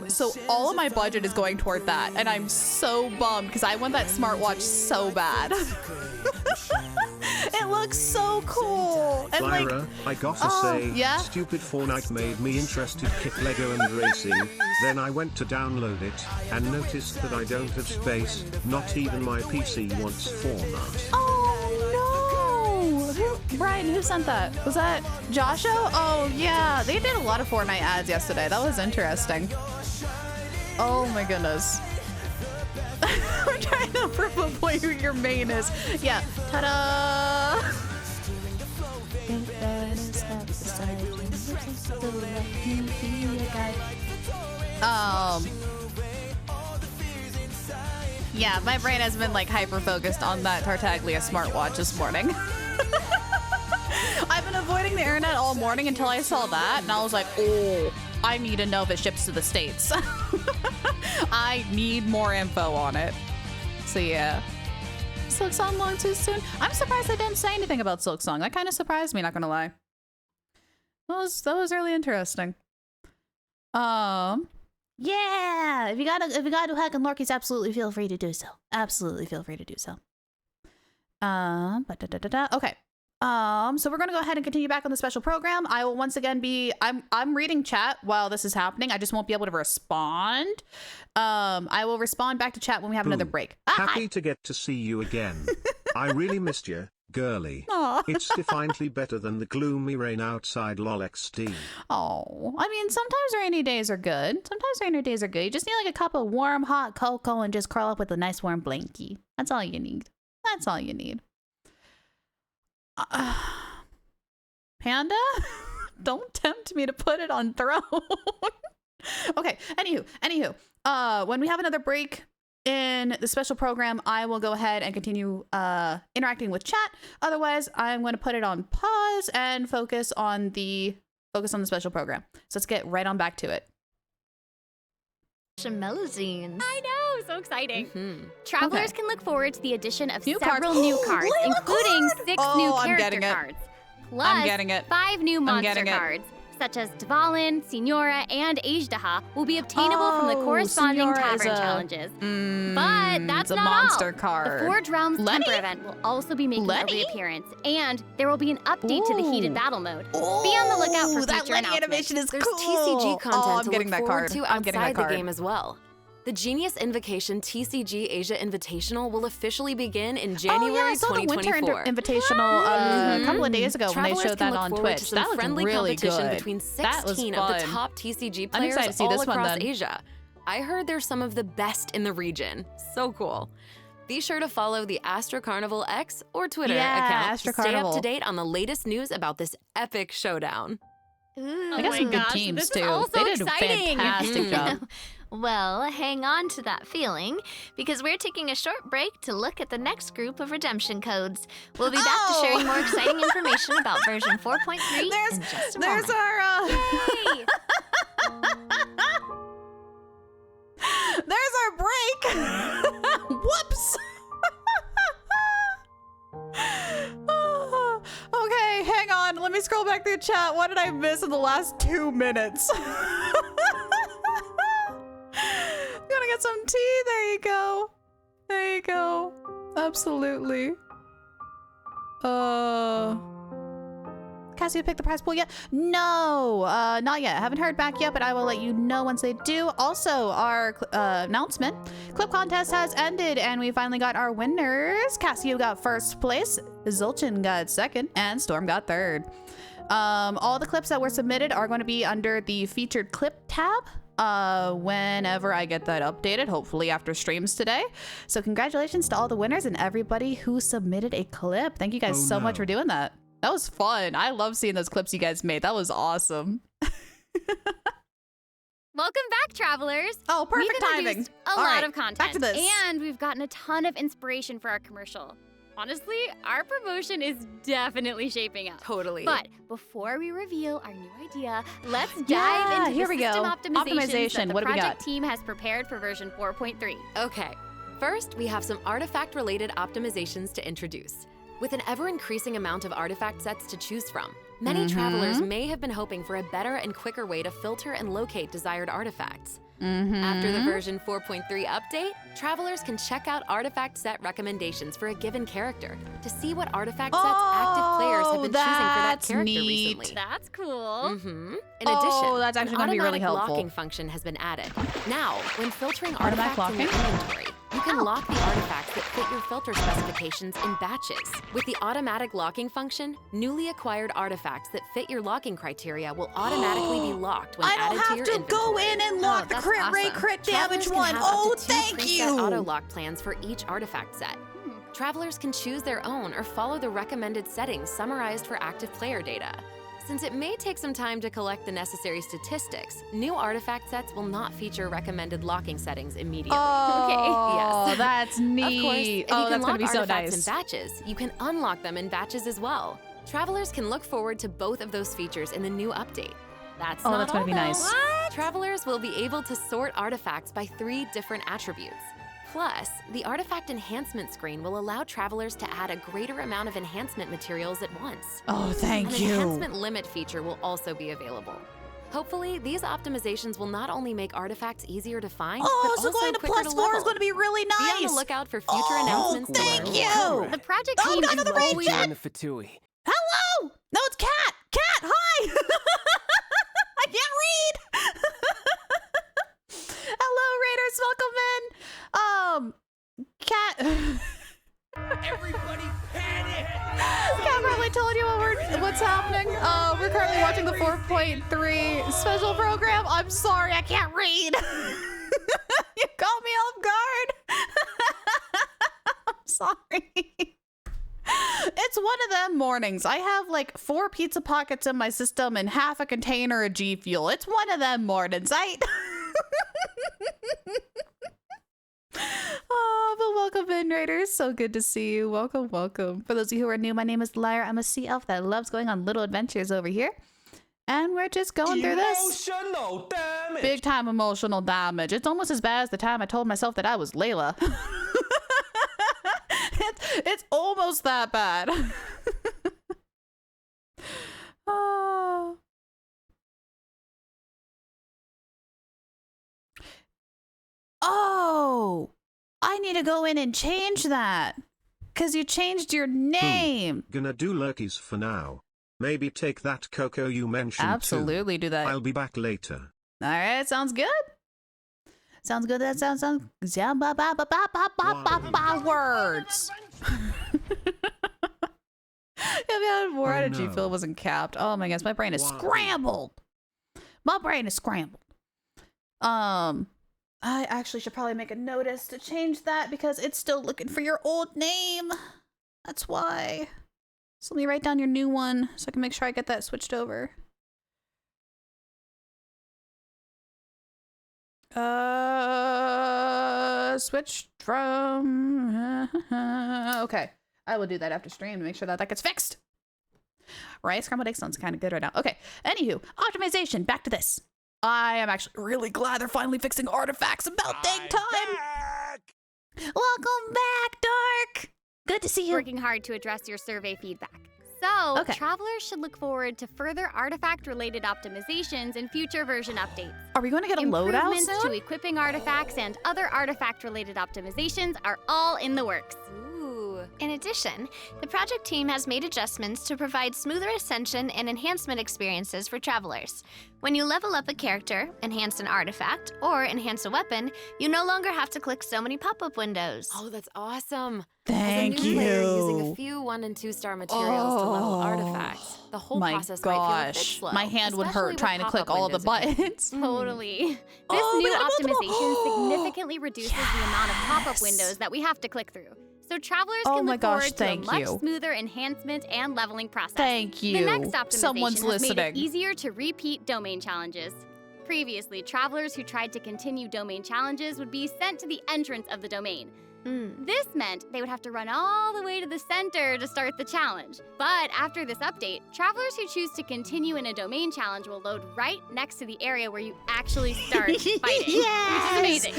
So all of my budget is going toward that, and I'm so bummed because I want that smartwatch so bad. It looks so cool. And
Lyra, I gotta say,
yeah?
stupid Fortnite made me interested kick Lego and racing. Then I went to download it, and noticed that I don't have space, not even my PC wants Fortnite.
Oh no! Brian, who sent that? Was that Josho? Oh yeah, they did a lot of Fortnite ads yesterday. That was interesting. Oh my goodness. I'm trying to prove a point who your main is. Yeah. Ta-da! Yeah, my brain has been like hyper focused on that Tartaglia smartwatch this morning. I've been avoiding the internet all morning until I saw that, and I was like, oh, I need to know if it ships to the States. I need more info on it. So yeah. Silk Song long too soon? I'm surprised I didn't say anything about Silk Song. That kind of surprised me, not gonna lie. That was really interesting. Yeah, if you gotta do hack and lorkies, absolutely feel free to do so. Absolutely feel free to do so. Okay. So we're gonna go ahead and continue back on the special program. I will once again I'm reading chat while this is happening. I just won't be able to respond. I will respond back to chat when we have another break.
Happy to get to see you again. I really missed you, girly.
Aww.
It's definitely better than the gloomy rain outside lolXD.
Oh, I mean, sometimes rainy days are good. Sometimes rainy days are good. You just need like a cup of warm, hot cocoa and just curl up with a nice warm blankie. That's all you need. That's all you need. Panda? Don't tempt me to put it on throne. Okay, anywho, when we have another break in the special program, I will go ahead and continue interacting with chat. Otherwise, I'm going to put it on pause and focus on the special program. So let's get right on back to it.
Melazines.
I know, so exciting.
Mm-hmm.
Travelers
Okay.
can look forward to the addition of
New
several
cards.
new cards,
Layla
including
card!
6
Oh,
new
I'm
character
getting it.
cards,
I'm
plus
getting it.
5 new monster
getting it.
cards, such as Dvalin, Signora, and Ajdaha, will be obtainable from the corresponding
Signora is
tavern
a-
challenges. But that's
it's a
not
monster
all.
card.
The Forge Realms
Lenny?
Temper event will also be making
Lenny?
a reappearance, and there will be an update to the heated
Ooh.
battle mode. Be on the lookout for
that
future
Lenny
announcements.
animation is
There's
cool.
TCG content
Oh, I'm
to
getting
look
that
forward
card.
to
I'm getting that
outside the
card.
game as well. The Genius Invocation TCG Asia Invitational will officially begin in January
oh, yeah, I saw the winter
2024.
Invitational a couple of days ago when they
Travelers
showed
can
that
look
on
forward to
Twitch.
some
That looked
friendly
really
competition
good.
between
That was
16 of the
fun.
top TCG
I'm
players
excited to see
all
this one
across
then.
Asia. I heard they're some of the best in the region. So cool. Be sure to follow the Astro Carnival X or Twitter
Yeah,
account
Astro
to stay up
Carnival.
to date on the latest news about this epic showdown.
Ooh.
They got
my
some good
gosh,
teams
this is
too.
all so
They did
exciting.
a fantastic job.
Well, hang on to that feeling, because we're taking a short break to look at the next group of redemption codes. We'll be back to sharing more exciting information about version 4.3 in just a
There's
moment.
our
Yay!
there's our break. Whoops. Okay, hang on. Let me scroll back through chat. What did I miss in the last 2 minutes? Gonna get some tea. There you go. There you go. Absolutely. Cassie picked the prize pool yet? No, not yet. Haven't heard back yet, but I will let you know once they do. Also, our announcement, clip contest has ended, and we finally got our winners. Cassio got first place, Zolchin got second, and Storm got third. All the clips that were submitted are going to be under the featured clip tab whenever I get that updated, hopefully after streams today. So congratulations to all the winners and everybody who submitted a clip. Thank you guys so much for doing that. That was fun. I love seeing those clips you guys made. That was awesome.
Welcome back, travelers.
Oh, perfect
We've
timing.
introduced a
All
lot
right,
of content,
back to this.
and we've gotten a ton of inspiration for our commercial. Honestly, our promotion is definitely shaping up.
Totally.
But before we reveal our new idea, let's dive
Yeah,
into
here
the
we go.
system optimizations
Optimization,
that the
what do we
project
got?
team has prepared for version 4.3.
Okay, first we have some artifact-related optimizations to introduce. With an ever-increasing amount of artifact sets to choose from, many travelers may have been hoping for a better and quicker way to filter and locate desired artifacts. After the version 4.3 update, travelers can check out artifact set recommendations for a given character to see what artifact sets active players have been choosing for that character recently.
That's cool.
In addition,
that's actually
an
gonna be really
automatic
helpful.
locking function has been added. Now, when filtering
Automatic
artifacts in your
locking?
inventory, you can lock the artifacts that fit your filter specifications in batches. With the automatic locking function, newly acquired artifacts that fit your locking criteria will automatically be locked when
I
added
don't
to
have
your
to
inventory.
go in and lock the
that's
crit rate,
awesome.
crit damage
Travelers can
one.
have up to
Oh,
2
thank
preset
you.
auto-lock plans for each artifact set. Travelers can choose their own or follow the recommended settings summarized for active player data. Since it may take some time to collect the necessary statistics, new artifact sets will not feature recommended locking settings immediately.
Oh,
Yes.
that's neat.
Of course, if you
Oh,
can
that's
lock
gonna be so
artifacts
nice.
in batches, you can unlock them in batches as well. Travelers can look forward to both of those features in the new update. That's
Oh,
not
that's gonna
all,
be
though.
nice.
Travelers will be able to sort artifacts by 3 different attributes. Plus, the artifact enhancement screen will allow travelers to add a greater amount of enhancement materials at once.
Oh, thank
An
you.
enhancement limit feature will also be available. Hopefully, these optimizations will not only make artifacts easier to find,
Oh,
but
so
also
going to
quicker
plus
to
4 is
level.
going to be really
Be
nice.
on the lookout for future announcements. to
thank
learn
you.
more.
The project
Oh,
team
we got
is
another raid
always
chat.
Join the Fatui.
Hello. No, it's Cat. Cat, hi. I can't read. Hello, Raiders. Welcome in. Cat.
Everybody panic!
Cat probably told you what's happening. We're currently watching the 4.3 special program. I'm sorry, I can't read. You caught me off guard. I'm sorry. It's one of them mornings. I have like 4 pizza pockets in my system and half a container of G Fuel. It's one of them mornings. Oh, but welcome in, Raiders. So good to see you. Welcome, welcome. For those of you who are new, my name is Lyra. I'm a sea elf that loves going on little adventures over here. And we're just going through this.
Emotional damage!
Big time emotional damage. It's almost as bad as the time I told myself that I was Layla. It's almost that bad. Oh. Oh, I need to go in and change that. Because you changed your name.
Gonna do lurkies for now. Maybe take that cocoa you mentioned
Absolutely
too.
do that.
I'll be back later.
All right, sounds good. Sounds good. That sounds words. If you had more energy, Phil wasn't capped. Oh my gosh, my brain is scrambled. My brain is scrambled. I actually should probably make a notice to change that because it's still looking for your old name. That's why. So let me write down your new one so I can make sure I get that switched over. Switch from... Okay. I will do that after stream to make sure that that gets fixed. Right? Scrambled eggs sounds kind of good right now. Okay. Anywho, optimization. Back to this. I am actually really glad they're finally fixing artifacts. About dang time. Welcome back, Dark. Good to see you.
Working hard to address your survey feedback. So,
Okay.
travelers should look forward to further artifact-related optimizations in future version updates.
Are we going to get a loadout
Improvements
soon?
to equipping artifacts and other artifact-related optimizations are all in the works.
In addition, the project team has made adjustments to provide smoother ascension and enhancement experiences for travelers. When you level up a character, enhance an artifact, or enhance a weapon, you no longer have to click so many pop-up windows.
Oh, that's awesome.
Thank
As a new player using
you.
a few 1- and 2-star materials to level artifacts, the whole
My
process might feel a bit
gosh.
slow.
My hand would
especially
hurt
with
trying to click
pop-up
all the
windows again.
buttons.
Totally. This
Oh, we
new
got a multiple-
optimization significantly reduces the amount of pop-up
Yes.
windows that we have to click through. So travelers
Oh
can
my
look
gosh,
forward to a
thank
much
you.
smoother enhancement and leveling process.
Thank you.
The next optimization
Someone's
has made it
listening.
easier to repeat domain challenges. Previously, travelers who tried to continue domain challenges would be sent to the entrance of the domain. This meant they would have to run all the way to the center to start the challenge. But after this update, travelers who choose to continue in a domain challenge will load right next to the area where you actually start fighting.
Yes!
Which is amazing.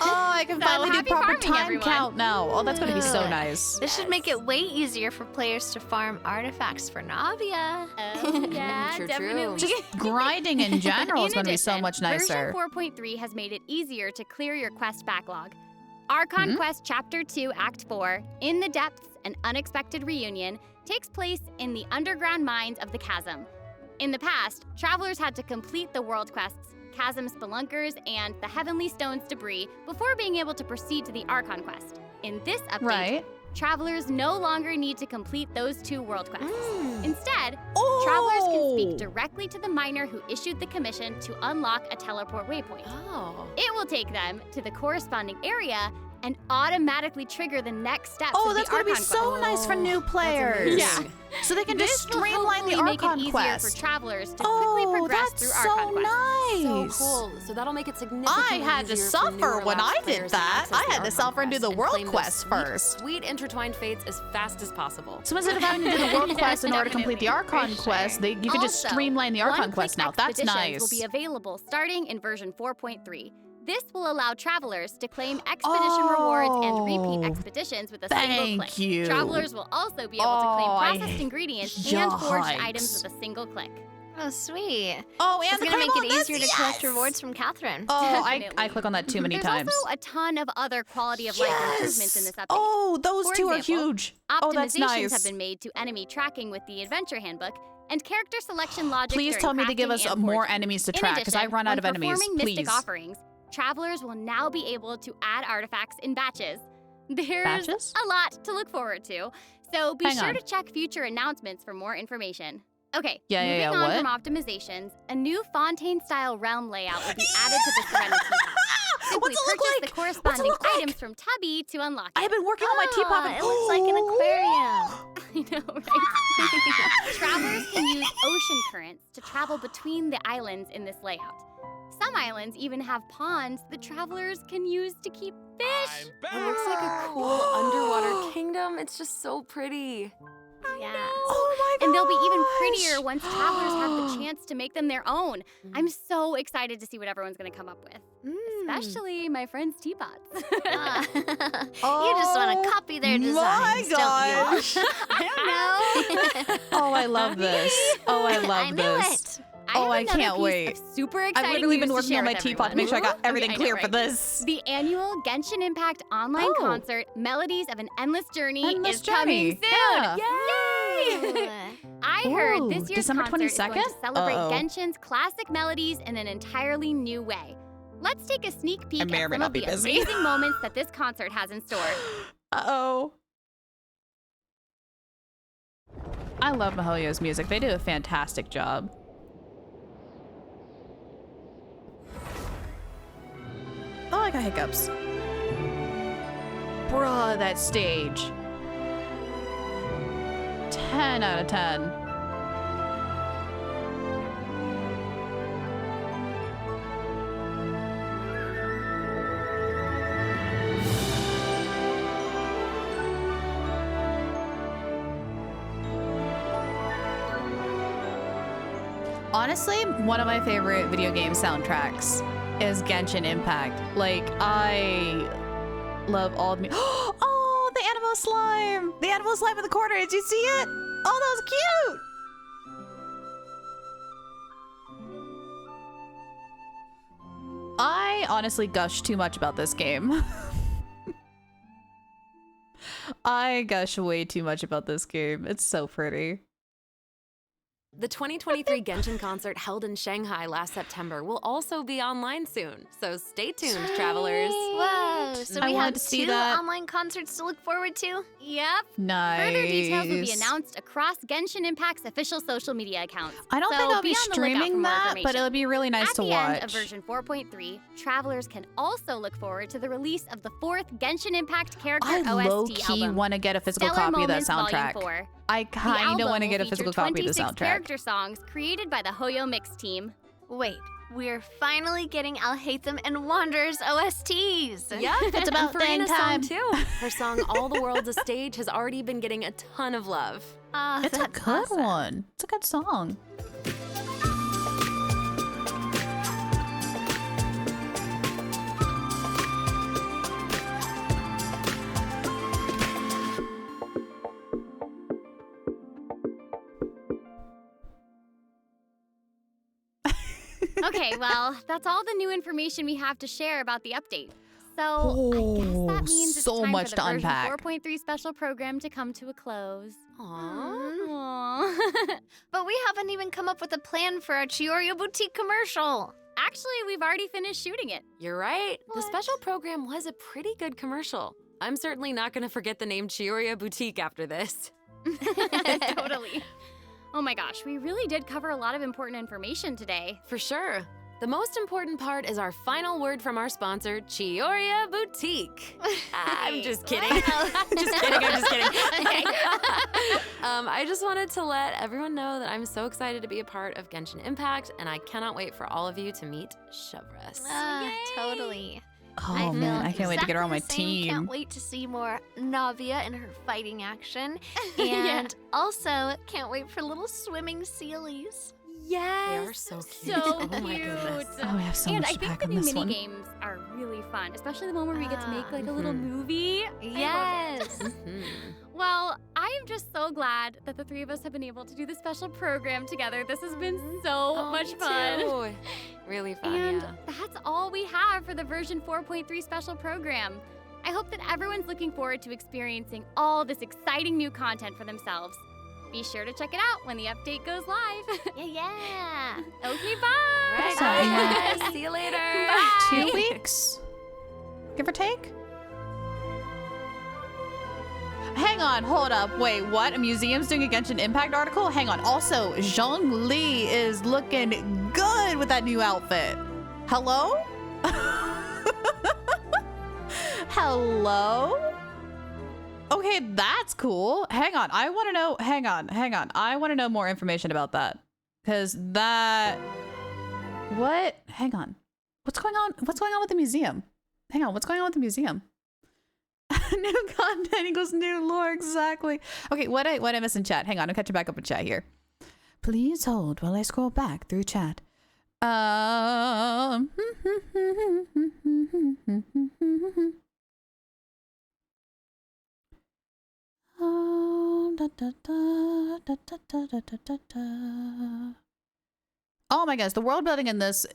Oh, I can
So,
finally do
happy
proper
farming,
time
everyone.
count now. Oh, that's gonna be so nice.
This should make it way easier for players to farm artifacts for Navia.
Oh, yeah,
True, true.
definitely.
Just grinding in general is
In
gonna be so
addition,
much nicer.
Version 4.3 has made it easier to clear your quest backlog. Archon Quest Chapter 2 Act 4, In the Depths, An Unexpected Reunion, takes place in the underground mines of the Chasm. In the past, travelers had to complete the world quests, Chasm Spelunkers, and the Heavenly Stones debris before being able to proceed to the Archon Quest. In this update,
Right.
travelers no longer need to complete those 2 world quests. Instead,
Oh!
travelers can speak directly to the miner who issued the commission to unlock a teleport waypoint.
Oh.
It will take them to the corresponding area and automatically trigger the next steps
Oh,
of
that's
the
gonna be
Archon
so
quest.
nice for new players.
Yeah.
So they can just
This will
streamline the
hopefully make it
Archon
easier
quest.
for travelers to quickly
Oh,
progress
that's
through
so
Archon quest.
nice.
So cool. So that'll make it significantly
I had to
easier for
suffer
newer
when
lapsed
I did
players to
that.
access
I
the
had to
Archon
suffer and do the
quest
world
claim those
quest
sweet,
first.
Sweet intertwined fates as fast as possible.
So instead of having to do the world quest in order to complete the Archon
For sure.
quest, you can just
Also,
streamline the Archon
one-click
quest now. That's
expeditions
nice.
will be available starting in version 4.3. This will allow travelers to claim expedition rewards and repeat expeditions with a single
Thank
click.
you.
Travelers will also be able to
Oh,
claim processed ingredients and forged
yikes.
items with a single click.
Oh, sweet.
Oh, and
It's
the
gonna make
critical
it easier
bonus,
to collect
yes!
rewards from Catherine.
Oh, I
Definitely.
click on that too many
There's
times.
also a ton of other quality of life improvements in this update.
Oh, those
For
two are
example,
huge. Oh, that's
Optimizations
nice.
have been made to enemy tracking with the Adventure Handbook, and character selection logic
Please
during
tell me to give
crafting
us
and
more
forging.
enemies to
In
track, because I
addition,
run out of
when
enemies.
performing
Please.
Mystic offerings, travelers will now be able to add artifacts in batches. There's
Batches?
a lot to look forward to, so be
Hang
sure
on.
to check future announcements for more information. Okay,
Yeah,
moving on
what?
from optimizations, a new Fontaine-style realm layout will be added to the Serenity Hub. Simply
What's it look
purchase
like?
the corresponding
look like?
items from Tubby to unlock it.
I have been working on my teapot.
It looks like an aquarium.
I know, right? Travelers can use ocean currents to travel between the islands in this layout. Some islands even have ponds that travelers can use to keep fish.
It looks like a cool underwater kingdom. It's just so pretty.
Yeah.
Oh my god.
And they'll be even prettier once travelers have the chance to make them their own. I'm so excited to see what everyone's going to come up with. Especially my friend's teapots.
You just want to copy their designs,
gosh.
don't you?
I don't know.
Oh, I love this. Oh, I love
I knew
this.
it.
Oh,
have
I
another
can't
piece
wait.
Of super exciting
I've literally
news
been
to
working
share
on my
with
teapot to make sure I got
everyone.
everything
Okay, I know,
clear for
right?
this.
The annual Genshin Impact online
Oh.
concert, Melodies of an Endless Journey,
Endless
is coming
Journey.
soon.
Yeah.
Yay! I heard
Ooh,
this year's
December
concert is going
22nd?
to celebrate
Uh-oh.
Genshin's classic melodies in an entirely new way. Let's take a sneak peek
I may or
at
may
some
not
of
be
the
busy.
amazing moments that this concert has in store.
Uh-oh. I love Mihoyo's music. They do a fantastic job. Oh, I got hiccups. Bruh, that stage. 10 out of 10. Honestly, one of my favorite video game soundtracks is Genshin Impact. Like, I love all the Oh, the animal slime! The animal slime in the corner, did you see it? Oh, that was cute! I honestly gush too much about this game. I gush way too much about this game. It's so pretty.
The 2023 Genshin concert held in Shanghai last September will also be online soon, so stay tuned, travelers.
Whoa, so
I
we
wanted
have
to see
2
that.
online concerts to look forward to?
Yep.
Nice.
Further details will be announced across Genshin Impact's official social media accounts.
I don't
so
think I'll be
on the lookout for
streaming
more
that, but
information.
it'll be really nice
At
to
the
watch.
end of version 4.3, travelers can also look forward to the release of the 4th Genshin Impact character
I
OST
low-key
album.
want to get a physical
Stellar
copy of that
Moments Volume
soundtrack.
4.
I
The
kind of
album
want to get a
will
physical
feature
copy of the
26
soundtrack.
character songs created by the Hoyo Mix team.
Wait, we're finally getting I'll Hate Them and Wanderers OSTs.
Yep,
It's about
and Farina's
dang time.
song too. Her song "All the World's a Stage" has already been getting a ton of love.
It's a good one. It's a good song.
Okay, well, that's all the new information we have to share about the update. So I guess that means it's
so
time
much
for
to
the version
unpack.
4.3 special program to come to a close.
Aww.
But we haven't even come up with a plan for our Chioria Boutique commercial.
Actually, we've already finished shooting it.
You're right. The special program was a pretty good commercial. I'm certainly not going to forget the name Chioria Boutique after this.
Totally. Oh my gosh, we really did cover a lot of important information today.
For sure. The most important part is our final word from our sponsor, Chioria Boutique. I'm just kidding. I'm just kidding. I just wanted to let everyone know that I'm so excited to be a part of Genshin Impact, and I cannot wait for all of you to meet Chevres.
Totally.
Oh man, I can't wait to get her on my
Exactly the same.
team.
Can't wait to see more Navia in her fighting action. And also, can't wait for little swimming sealies.
Yes.
They are so cute.
So
Oh my
cute.
goodness.
Oh, we have so
And
much
I
to
think
pack
the
on
new
this
mini
one.
games are really fun, especially the one where we get to make like a
Mhm.
little movie.
Yes.
Mhm.
Well, I am just so glad that the three of us have been able to do this special program together. This has been so much
Me
fun.
too. Really fun,
And
yeah.
that's all we have for the version 4.3 special program. I hope that everyone's looking forward to experiencing all this exciting new content for themselves. Be sure to check it out when the update goes live.
Yeah.
Okay, bye.
Right,
bye.
Bye. See you later.
Bye.
2 weeks, give or take. Hang on, hold up. Wait, what? A museum's doing a Genshin Impact article? Hang on. Also, Zhongli is looking good with that new outfit. Hello? Hello? Okay, that's cool. Hang on. I want to know. Hang on. I want to know more information about that. Because that. What? Hang on. What's going on? What's going on with the museum? Hang on. What's going on with the museum? New content equals new lore. Exactly. Okay, what I miss in chat? Hang on. I'm catching back up in chat here. Please hold while I scroll back through chat. Oh my gosh, the world building in this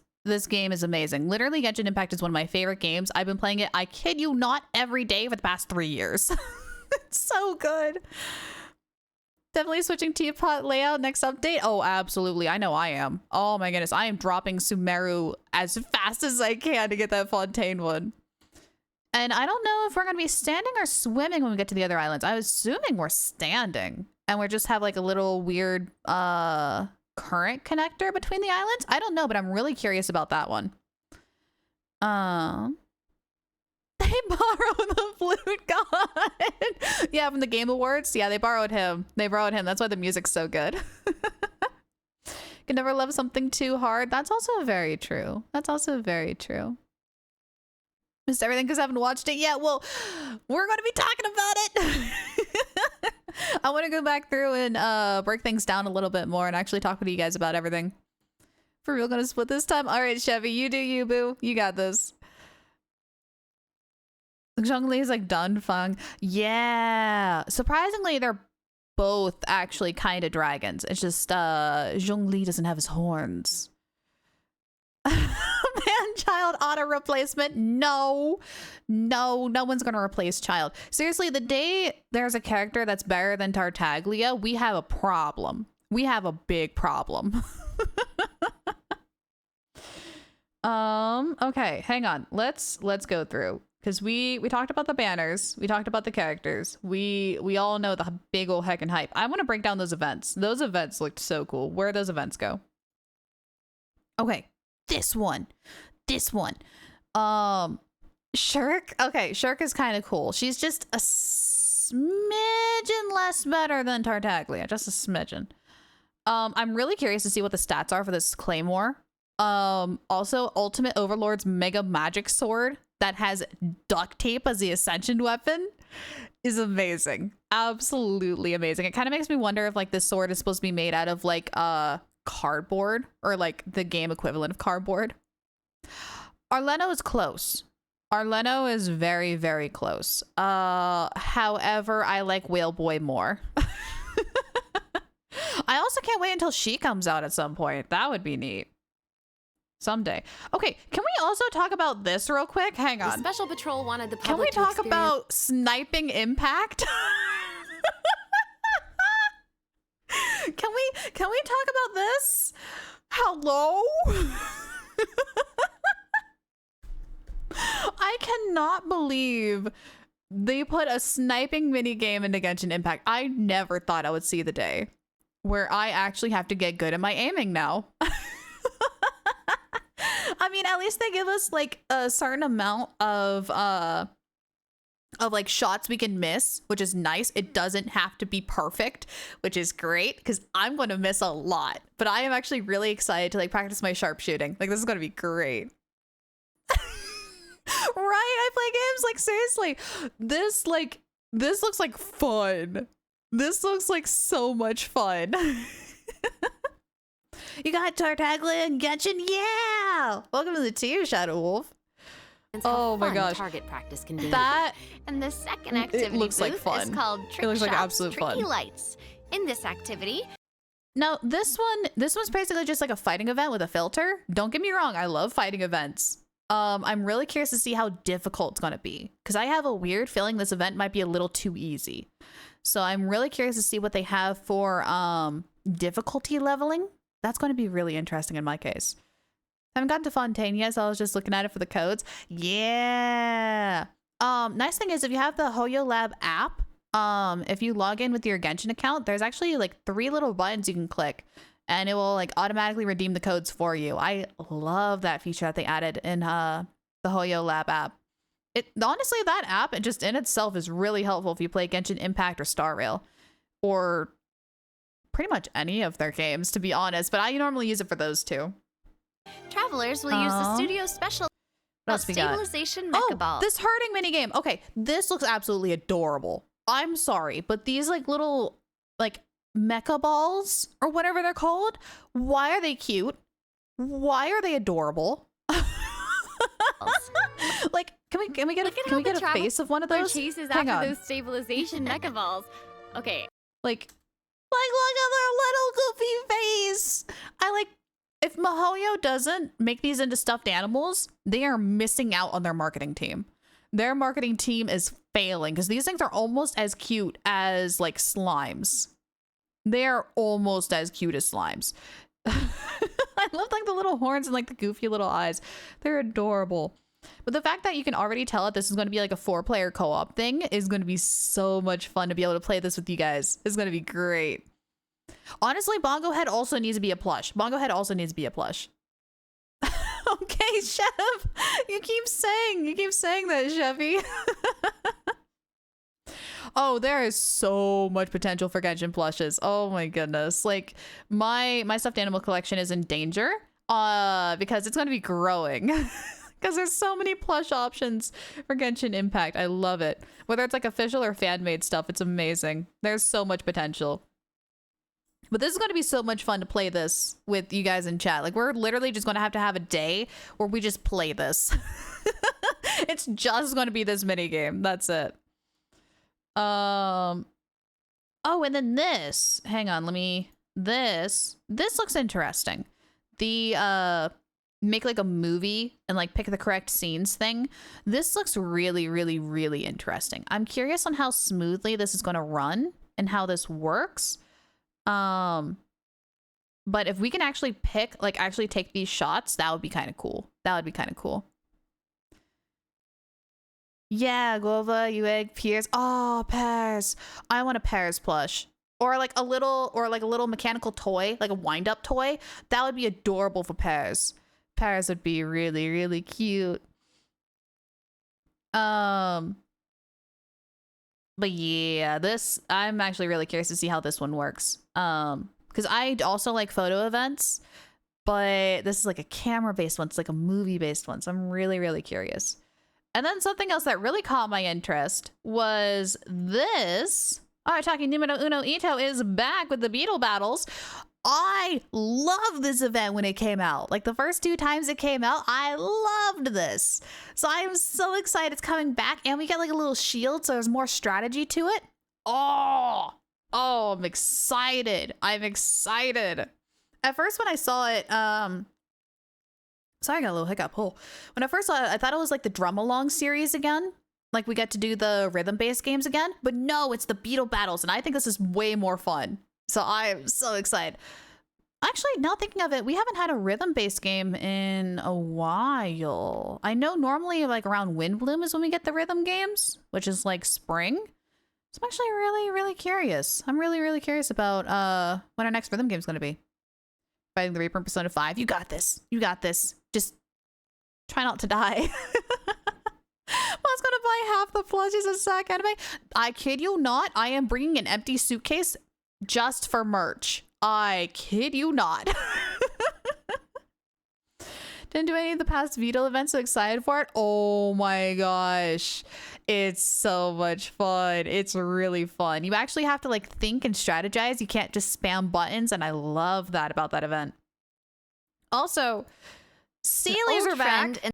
game is amazing. Literally, Genshin Impact is one of my favorite games. I've been playing it, I kid you not, every day for the past 3 years. It's so good. Definitely switching teapot layout next update. Oh, absolutely. I know I am. Oh my goodness. I am dropping Sumeru as fast as I can to get that Fontaine one. And I don't know if we're going to be standing or swimming when we get to the other islands. I was assuming we're standing. And we just have like a little weird current connector between the islands. I don't know, but I'm really curious about that one. They borrowed the flute god. Yeah, from the Game Awards. Yeah, they borrowed him. That's why the music's so good. Can never love something too hard. That's also very true. Missed everything because I haven't watched it yet. Well, we're going to be talking about it. I want to go back through and break things down a little bit more and actually talk with you guys about everything. For real, gonna split this time? All right, Chevy, you do you, boo. You got this. Zhongli is like Dunfeng. Yeah. Surprisingly, they're both actually kind of dragons. It's just Zhongli doesn't have his horns. Man-child auto replacement. No one's gonna replace child. Seriously, the day there's a character that's better than Tartaglia, we have a problem. We have a big problem. Okay, hang on. Let's go through. Because we talked about the banners, we talked about the characters, we all know the big ol' heckin' hype. I want to break down those events. Those events looked so cool. Where those events go? Okay, this one. Shirk. Okay, Shirk is kind of cool. She's just a smidgen less better than Tartaglia, just a smidgen. I'm really curious to see what the stats are for this Claymore. Also, Ultimate Overlord's Mega Magic Sword that has duct tape as the Ascension weapon is amazing. Absolutely amazing. It kind of makes me wonder if like this sword is supposed to be made out of like cardboard or like the game equivalent of cardboard. Arleno is close. Arleno is very, very close. However, I like Whale Boy more. I also can't wait until she comes out at some point. That would be neat. Someday. Okay, can we also talk about this real quick? Hang on.
The Special Patrol wanted the public
Can we
to
talk
experience-
about sniping impact? Can we talk about this? Hello? I cannot believe they put a sniping mini game into Genshin Impact. I never thought I would see the day where I actually have to get good at my aiming now. I mean, at least they give us like a certain amount of like shots we can miss, which is nice. It doesn't have to be perfect, which is great because I'm going to miss a lot. But I am actually really excited to like practice my sharpshooting. Like this is going to be great. Right? I play games like seriously. This looks like fun. This looks like so much fun. You got Tartaglia and Genshin, yeah! Welcome to the team, Shadow Wolf. Oh my gosh,
target practice can be.
That
And the second activity
looks like
booth
fun.
is called Trick
It looks like
Shots,
absolute
Tricky
fun.
Lights. In this activity,
now this one's basically just like a fighting event with a filter. Don't get me wrong, I love fighting events. I'm really curious to see how difficult it's gonna be because I have a weird feeling this event might be a little too easy. So I'm really curious to see what they have for difficulty leveling. That's going to be really interesting in my case. Haven't gotten to Fontaine yet, so I was just looking at it for the codes. Yeah. Nice thing is if you have the Hoyo Lab app, if you log in with your Genshin account, there's actually like 3 little buttons you can click and it will like automatically redeem the codes for you. I love that feature that they added in the Hoyo Lab app. Honestly, that app just in itself is really helpful if you play Genshin Impact or Star Rail or pretty much any of their games, to be honest, but I normally use it for those two.
travelers will use the studio's special
What else we got?
stabilization mecha ball.
This herding minigame. Okay, this looks absolutely adorable. I'm sorry, but these like little like mecha balls or whatever they're called, why are they cute? Why are they adorable? Like, can we get a face of one of those?
Chases
Hang
after
on.
those stabilization mecha balls. Okay.
Like look at their little goofy face. I like, if MiHoYo doesn't make these into stuffed animals, they are missing out on their marketing team. Their marketing team is failing because these things are almost as cute as like slimes. They're almost as cute as slimes. I love like the little horns and like the goofy little eyes. They're adorable. But the fact that you can already tell that this is going to be like a 4-player co-op thing is going to be so much fun to be able to play this with you guys. It's going to be great. Honestly, Bongo Head also needs to be a plush. Bongo Head also needs to be a plush. Okay, Chef. You keep saying that, Chefy. Oh, there is so much potential for Genshin plushes. Oh my goodness. Like my stuffed animal collection is in danger because it's going to be growing. Because there's so many plush options for Genshin Impact. I love it. Whether it's like official or fan-made stuff, it's amazing. There's so much potential. But this is going to be so much fun to play this with you guys in chat. Like, we're literally just going to have a day where we just play this. It's just going to be this mini game. That's it. Oh, and then this. Hang on, this looks interesting. The make like a movie and like pick the correct scenes thing. This looks really, really, really interesting. I'm curious on how smoothly this is going to run and how this works. But if we can actually actually take these shots, that would be kind of cool. Yeah, Gova, you egg, Piers. Oh, Pears. I want a Pears plush. Or like a little mechanical toy, like a wind-up toy. That would be adorable for Pears. Pears would be really, really cute. But yeah, I'm actually really curious to see how this one works. Because I also like photo events, but this is like a camera-based one. It's like a movie-based one. So I'm really, really curious. And then something else that really caught my interest was this. Arataki numero uno Ito is back with the Beetle battles. I loved this event when it came out. Like the first 2 times it came out, I loved this. So I am so excited it's coming back, and we get like a little shield, so there's more strategy to it. Oh, I'm excited. I'm excited. At first when I saw it, sorry, I got a little hiccup. Oh. When I first saw it, I thought it was like the Drum Along series again. Like we get to do the rhythm-based games again. But no, it's the Beetle battles, and I think this is way more fun. So I'm so excited. Actually, now thinking of it, we haven't had a rhythm-based game in a while. I know normally like around Windbloom is when we get the rhythm games, which is like spring. So I'm actually really, really curious. I'm really, really curious about when our next rhythm game is going to be. Fighting the Reaper in Persona 5. You got this. You got this. Just try not to die. I was gonna buy half the plushies of Sack Anime. I kid you not. I am bringing an empty suitcase just for merch. I kid you not. Didn't do any of the past Beetle events, so excited for it. Oh my gosh. It's so much fun. It's really fun. You actually have to like think and strategize. You can't just spam buttons, and I love that about that event. Also, Sealies are back.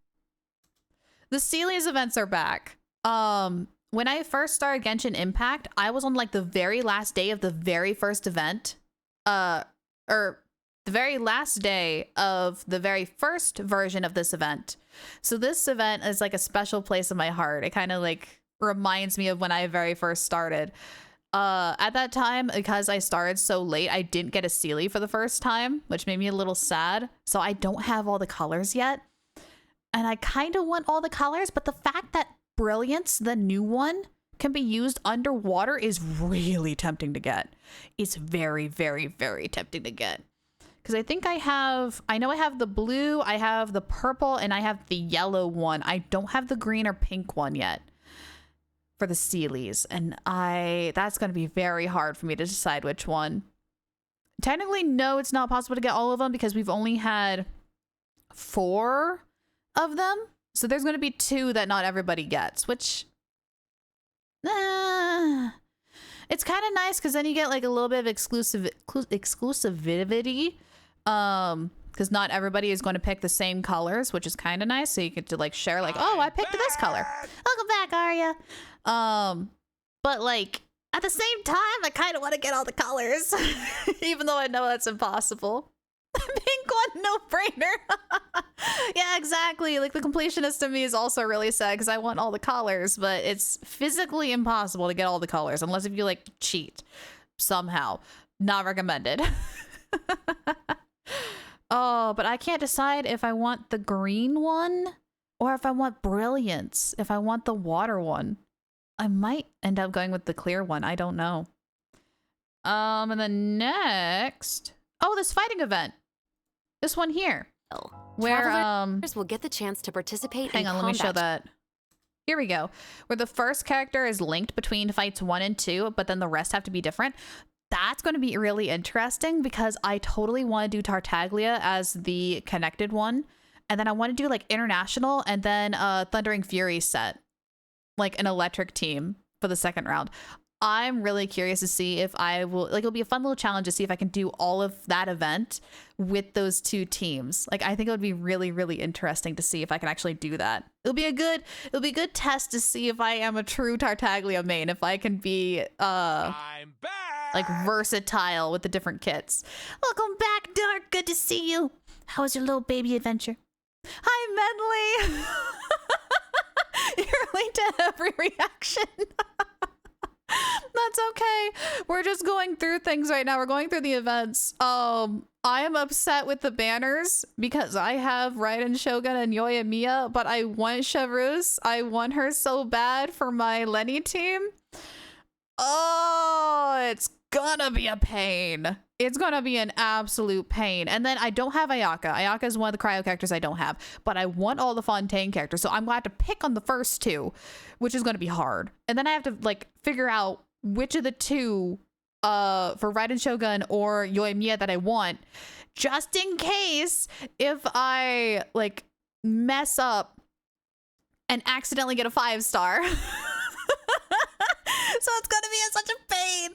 The Sealies events are back. When I first started Genshin Impact, I was on like the very last day of the very first event. Or the very last day of the very first version of this event. So this event is like a special place in my heart. It kind of like reminds me of when I very first started. At that time, because I started so late, I didn't get a Sealy for the first time, which made me a little sad. So I don't have all the colors yet. And I kind of want all the colors, but the fact that Brilliance, the new one, can be used underwater is really tempting to get. It's very, very, very tempting to get. Because I think I know I have the blue, I have the purple, and I have the yellow one. I don't have the green or pink one yet for the Sealies. And that's going to be very hard for me to decide which one. Technically, no, it's not possible to get all of them because we've only had 4 of them. So there's going to be 2 that not everybody gets, which it's kind of nice because then you get like a little bit of exclusivity, because not everybody is going to pick the same colors, which is kind of nice. So you get to like share like, oh, I picked this color. Welcome back, Arya. But like at the same time, I kind of want to get all the colors, even though I know that's impossible. Pink one, no brainer. Yeah, exactly. Like the completionist of me is also really sad because I want all the colors, but it's physically impossible to get all the colors unless if you like cheat somehow. Not recommended. Oh, but I can't decide if I want the green one or if I want Brilliance, if I want the water one. I might end up going with the clear one. I don't know. And then next, oh, this fighting event. This one here, where
travelers will get the chance to participate
hang
in
on,
combat.
let me show that. Here we go. Where the first character is linked between fights 1 and 2, but then the rest have to be different. That's going to be really interesting because I totally want to do Tartaglia as the connected one. And then I want to do like international and then Thundering Fury set, like an electric team for the second round. I'm really curious to see if I will, like, it'll be a fun little challenge to see if I can do all of that event with those 2 teams. Like, I think it would be really, really interesting to see if I can actually do that. It'll be a good test to see if I am a true Tartaglia main, if I can be,
I'm back!
like, versatile with the different kits. Welcome back, Dark. Good to see you. How was your little baby adventure? Hi, Medley. You're late to every reaction. That's okay. We're just going through things right now. We're going through the events. I am upset with the banners because I have Raiden Shogun and Yoimiya, but I want Chevreuse. I want her so bad for my Lenny team. Oh, it's gonna be a pain. It's gonna be an absolute pain. And then I don't have Ayaka. Ayaka is one of the cryo characters I don't have, but I want all the Fontaine characters. So I'm gonna have to pick on the first 2, which is gonna be hard. And then I have to like figure out which of the 2 for Raiden Shogun or Yoimiya that I want, just in case if I like mess up and accidentally get a 5-star. So it's gonna be in such a pain.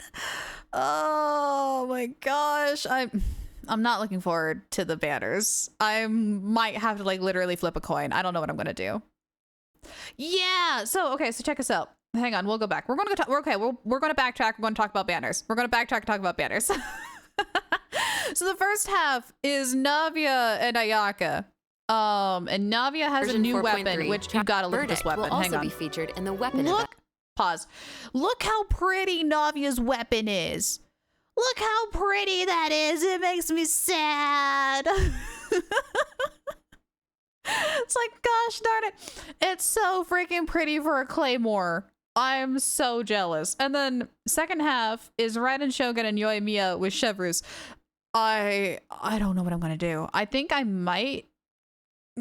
Oh my gosh. I'm not looking forward to the banners. I might have to like literally flip a coin. I don't know what I'm gonna do. Yeah. So okay. So check us out. Hang on. We'll go back. We're gonna go talk. We're going to backtrack. We're going to talk about banners. We're going to backtrack and talk about banners. So the first half is Navia and Ayaka. And Navia has
Version
a new
4.3,
weapon, which you gotta look at this weapon.
Will also
Hang on.
be featured in the weapon
Look.
event.
Pause. Look how pretty Navia's weapon is. Look how pretty that is. It makes me sad. It's like, gosh darn it. It's so freaking pretty for a claymore. I'm so jealous. And then second half is Raiden Shogun and Yoimiya with Chevrus. I don't know what I'm gonna do. I think I might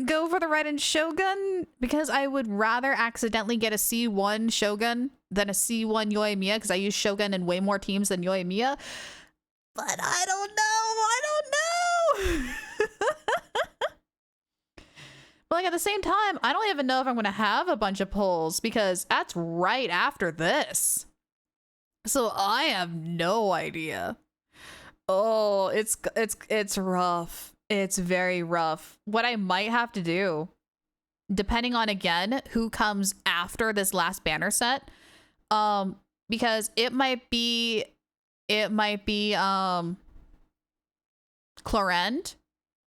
go for the Raiden Shogun because I would rather accidentally get a C1 Shogun than a C1 Yoimiya because I use Shogun in way more teams than Yoimiya. But I don't know. But like at the same time, I don't even know if I'm going to have a bunch of pulls because that's right after this. So I have no idea. Oh, it's rough. It's very rough. What I might have to do, depending on again who comes after this last banner set, because it might be Clorend,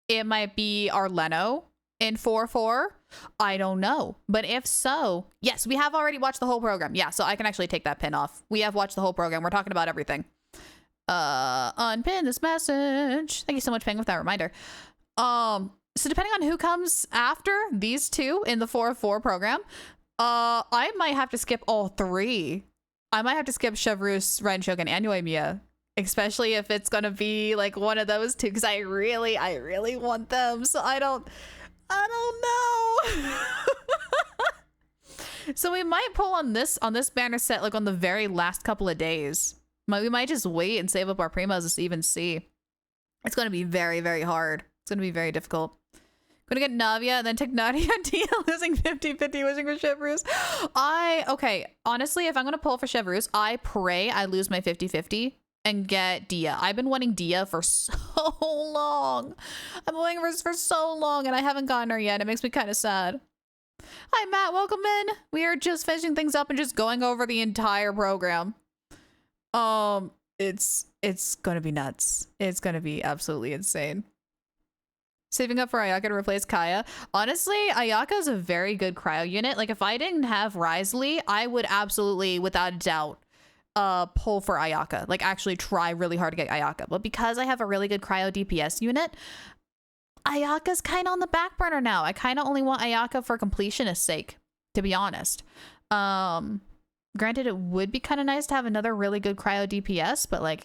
it might be Arleno in 4-4. I don't know. But if so, yes, we have already watched the whole program. Yeah, so I can actually take that pin off. We have watched the whole program. We're talking about everything. Unpin this message. Thank you so much, Ping, with that reminder. So depending on who comes after these two in the 4-4 program, I might have to skip all three. I might have to skip Chevrus, Raiden Shogun, and Yoimiya, especially if it's gonna be like one of those two, because I really want them. So I don't know. So we might pull on this banner set like on the very last couple of days. We might just wait and save up our primos to even see. It's going to be very, very hard. It's going to be very difficult. Going to get Navia and then take Nadia and Dia losing 50-50, wishing for Chevrus. Okay, honestly, if I'm going to pull for Chevrus, I pray I lose my 50-50 and get Dia. I've been wanting Dia for so long. I've been waiting for so long and I haven't gotten her yet. It makes me kind of sad. Hi, Matt. Welcome in. We are just finishing things up and just going over the entire program. It's gonna be nuts. It's gonna be absolutely insane. Saving up for Ayaka to replace Kaya. Honestly, Ayaka is a very good cryo unit. Like if I didn't have Risley, I would absolutely, without a doubt, pull for Ayaka. Like actually try really hard to get Ayaka. But because I have a really good cryo DPS unit, Ayaka's kind of on the back burner now. I kind of only want Ayaka for completionist's sake, to be honest. Granted, it would be kind of nice to have another really good cryo DPS, but like,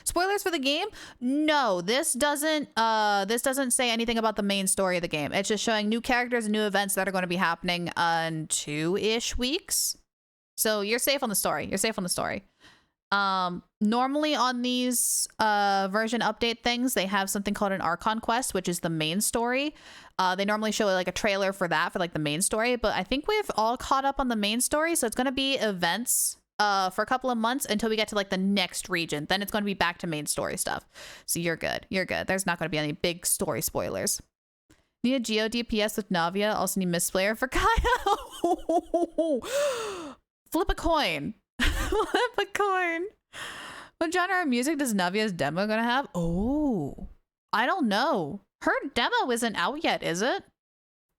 Spoilers for the game? No, this doesn't say anything about the main story of the game. It's just showing new characters and new events that are going to be happening in 2-ish weeks. So you're safe on the story. You're safe on the story. Normally on these version update things, they have something called an Archon quest, which is the main story. They normally show like a trailer for that, for like the main story, but I think we've all caught up on the main story, so it's going to be events for a couple of months until we get to like the next region. Then it's going to be back to main story stuff. So you're good. You're good. There's not going to be any big story spoilers. Need a Geo DPS with Navia. Also need Mistplayer for Kaya. Flip a coin. Flip a coin. What genre of music does Navia's demo gonna have? Oh, I don't know. Her demo isn't out yet, is it?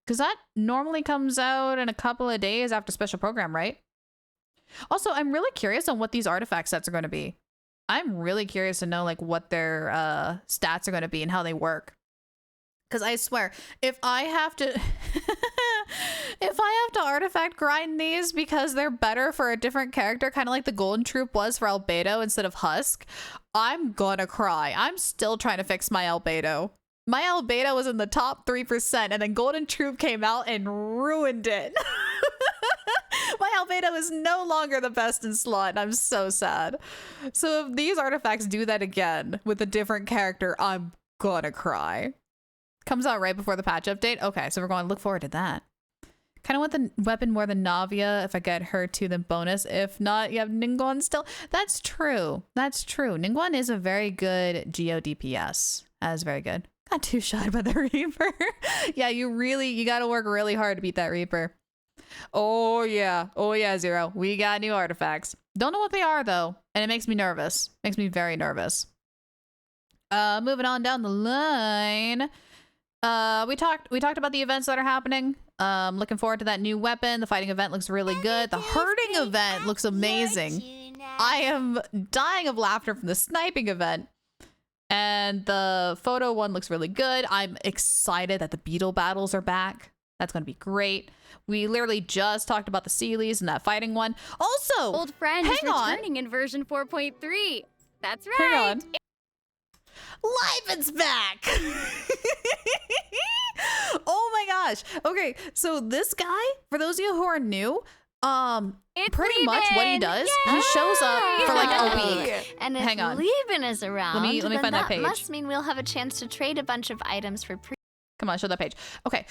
Because that normally comes out in a couple of days after special program, right? Also, I'm really curious on what these artifact sets are going to be. I'm really curious to know like what their stats are going to be and how they work. Because I swear, if I have to artifact grind these because they're better for a different character, kind of like the Golden Troop was for Albedo instead of Husk, I'm gonna cry. I'm still trying to fix my Albedo. My Albedo was in the top 3%, and then Golden Troop came out and ruined it. My Albedo is no longer the best in slot, and I'm so sad. So if these artifacts do that again with a different character, I'm gonna cry. Comes out right before the patch update. Okay, so we're going to look forward to that. Kind of want the weapon more than Navia. If I get her to the bonus. If not, you have Ningguang still. That's true. That's true. Ningguang is a very good Geo DPS. That is very good. Got too shy by the Reaper. Yeah, you got to work really hard to beat that Reaper. Oh yeah. Oh yeah, Zero. We got new artifacts. Don't know what they are though. And it makes me nervous. Makes me very nervous. Moving on down the line. We talked about the events that are happening. Looking forward to that new weapon. The fighting event looks really good. The herding event looks amazing. I am dying of laughter from the sniping event. And the photo one looks really good. I'm excited that the beetle battles are back. That's going to be great. We literally just talked about the Sealies and that fighting one. Also,
Old friend is returning in version 4.3. That's right.
Hang on. Liven's back. Oh my gosh. Okay, so this guy, for those of you who are new, pretty much what he does, he shows up for like a week.
And if
Hang on.
Lieben is around,
Let me
then
find that page.
must mean we'll have a chance to trade a bunch of items for
Come on, show that page. Okay.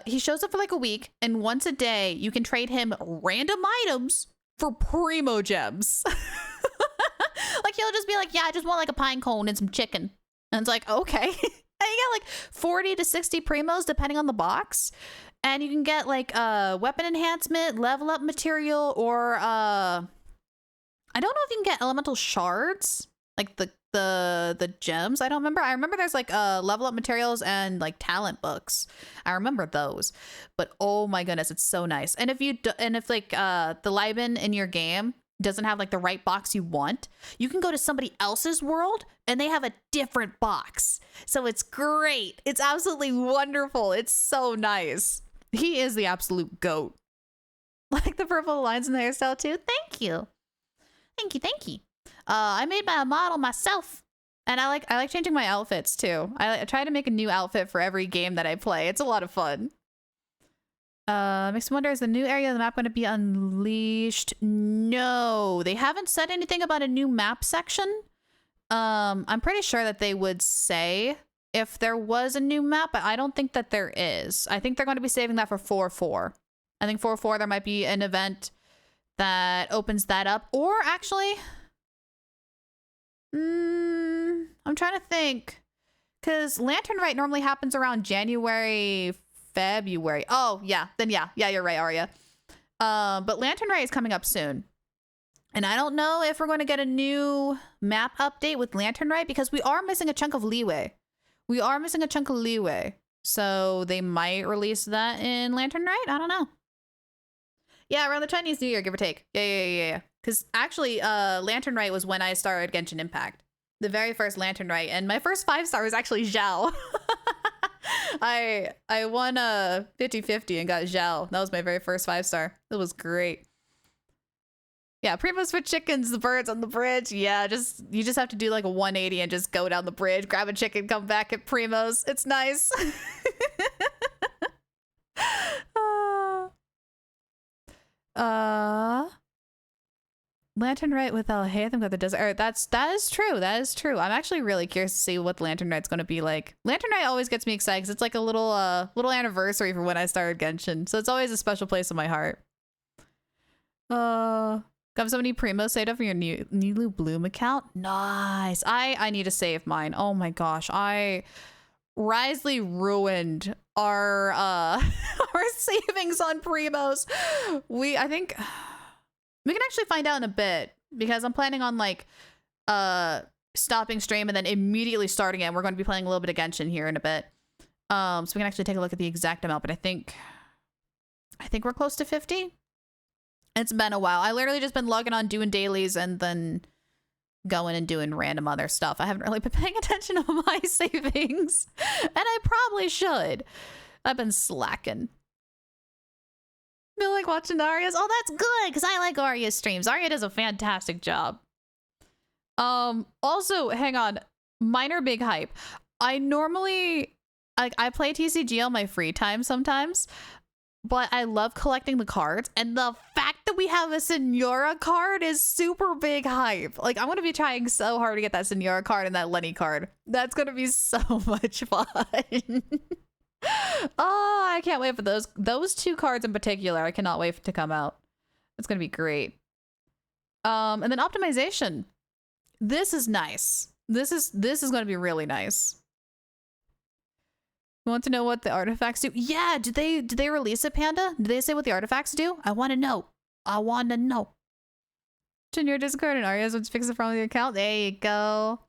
He shows up for like a week, and once a day you can trade him random items for primo gems. Like he'll just be like, yeah, I just want like a pine cone and some chicken. And it's like, okay. And you get like 40 to 60 primos depending on the box. And you can get like weapon enhancement, level up material, or I don't know if you can get elemental shards, like the gems. I don't remember. I remember there's like level up materials and like talent books. I remember those. But oh my goodness, it's so nice. And if like the Liben in your game doesn't have like the right box you want, you can go to somebody else's world and they have a different box. So it's great. It's absolutely wonderful. It's so nice. He is the absolute goat. Like the purple lines in the hairstyle too. Thank you. Thank you. I made my model myself. And I like changing my outfits too. I try to make a new outfit for every game that I play. It's a lot of fun. Makes me wonder, is the new area of the map going to be unleashed? No, they haven't said anything about a new map section. I'm pretty sure that they would say if there was a new map, but I don't think that there is. I think they're going to be saving that for 4.4. I think 4.4 there might be an event that opens that up. Or actually, I'm trying to think, because Lantern Rite normally happens around January, February. Oh yeah, then yeah, you're right, Arya. But Lantern Rite is coming up soon, and I don't know if we're going to get a new map update with Lantern Rite because we are missing a chunk of leeway. So they might release that in Lantern Rite. I don't know. Yeah, around the Chinese New Year, give or take. Yeah. Because actually, Lantern Rite was when I started Genshin Impact. The very first Lantern Rite, and my first 5-star was actually Zhao. I won a 50-50 and got Zhao. That was my very first 5-star. It was great. Yeah, primos for chickens, the birds on the bridge. Yeah, you just have to do like a 180 and just go down the bridge, grab a chicken, come back at primos. It's nice. Lantern Rite with Alhaitham got the desert. That is true. I'm actually really curious to see what the Lantern Rite's going to be like. Lantern Rite always gets me excited because it's like a little anniversary for when I started Genshin, so it's always a special place in my heart. Got so many primos saved up for your Nilu Bloom account. Nice. I need to save mine. Oh my gosh, I wisely ruined our our savings on primos. I think we can actually find out in a bit because I'm planning on like stopping stream and then immediately starting it. We're going to be playing a little bit of Genshin here in a bit. So we can actually take a look at the exact amount, but I think we're close to 50. It's been a while. I literally just been logging on, doing dailies, and then going and doing random other stuff. I haven't really been paying attention to my savings, and I probably should. I've been slacking. Feel like watching Arya's. Oh, that's good, because I like Arya's streams. Arya does a fantastic job. Also, hang on. Minor big hype. I normally, I play TCG on my free time sometimes, but I love collecting the cards, and the fact fact that we have a Senora card is super big hype. Like, I'm going to be trying so hard to get that Senora card and that Lenny card. That's going to be so much fun. Oh, I can't wait for those two cards in particular. I cannot wait to come out. It's going to be great. And then optimization. This is nice. This is going to be really nice. You want to know what the artifacts do? Yeah, did they release it, Panda? Did they say what the artifacts do? I want to know. I want to know. In your Discord and Arya's would fix it from the account. There you go.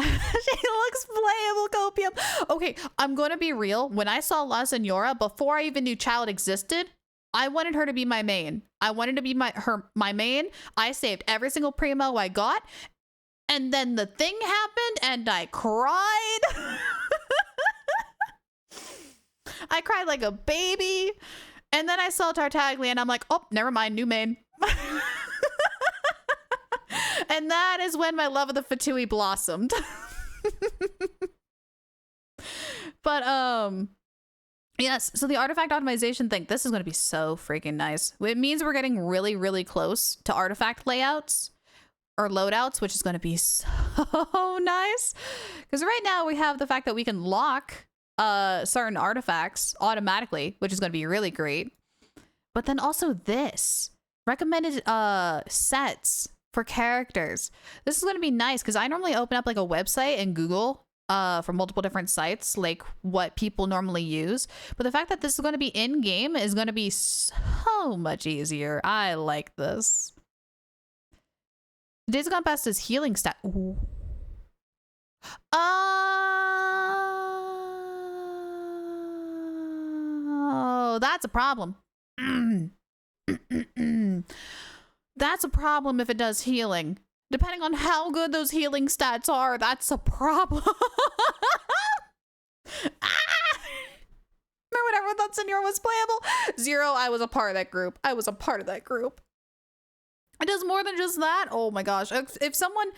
She looks playable, Copium. Okay, I'm going to be real. When I saw La Senora, before I even knew Child existed, I wanted her to be my main. I wanted to be my main. I saved every single primo I got. And then the thing happened and I cried. I cried like a baby. And then I saw Tartaglia and I'm like, oh, never mind, new main. And that is when my love of the Fatui blossomed. But yes, so the artifact optimization thing, this is going to be so freaking nice. It means we're getting really, really close to artifact layouts or loadouts, which is going to be so nice. Because right now we have the fact that we can lock certain artifacts automatically, which is going to be really great. But then also this recommended sets for characters. This is going to be nice because I normally open up like a website and Google for multiple different sites, like what people normally use. But the fact that this is going to be in game is going to be so much easier. I like this. Days Gone Past is healing stat. Ooh. Oh, that's a problem. That's a problem if it does healing. Depending on how good those healing stats are, that's a problem. Remember when everyone thought Senor was playable? Zero, I was a part of that group. It does more than just that. Oh my gosh. If someone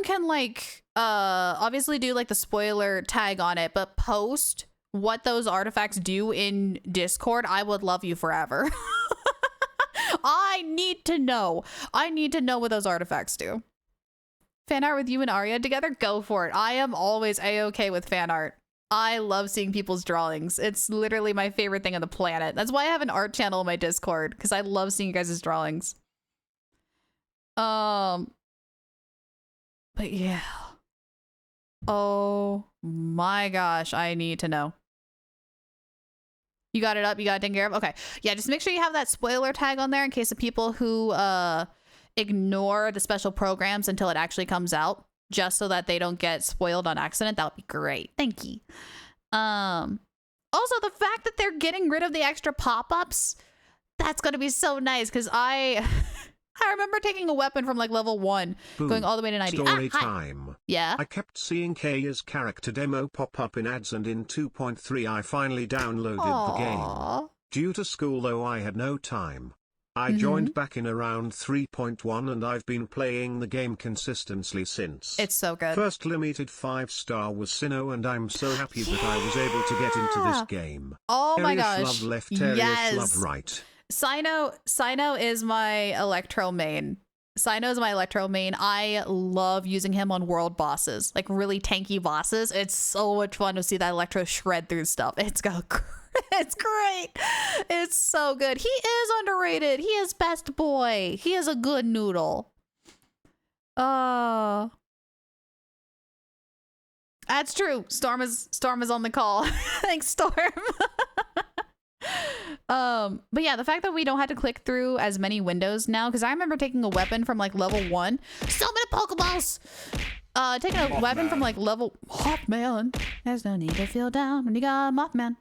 can like obviously do like the spoiler tag on it, but post what those artifacts do in Discord, I would love you forever. I need to know what those artifacts do. Fan art with you and Arya together? Go for it. I am always A-okay with fan art. I love seeing people's drawings. It's literally my favorite thing on the planet. That's why I have an art channel in my Discord, because I love seeing you guys' drawings. But yeah. Oh my gosh, I need to know. You got it up? You got it taken care of? Okay. Yeah, just make sure you have that spoiler tag on there in case of people who ignore the special programs until it actually comes out, just so that they don't get spoiled on accident. That would be great. Thank you. Also, the fact that they're getting rid of the extra pop-ups, that's going to be so nice, because I remember taking a weapon from like level 1,
Boom.
Going all the way to 90.
Story time.
Yeah?
I kept seeing Kaya's character demo pop up in ads, and in 2.3 I finally downloaded the game. Due to school though, I had no time. I joined back in around 3.1 and I've been playing the game consistently since.
It's so good.
First limited 5-star was Sinnoh, and I'm so happy that I was able to get into this game.
Oh my gosh.
Love left, Arius love right.
Sinnoh is my Electro main. Sinnoh is my Electro main. I love using him on world bosses, like really tanky bosses. It's so much fun to see that Electro shred through stuff. It's great. It's so good. He is underrated. He is best boy. He is a good noodle. That's true. Storm is on the call. Thanks, Storm. But yeah, the fact that we don't have to click through as many windows now, because I remember taking a weapon from like level 1. So many Pokeballs! Taking a weapon from like level Mothman. There's no need to feel down when you got Mothman.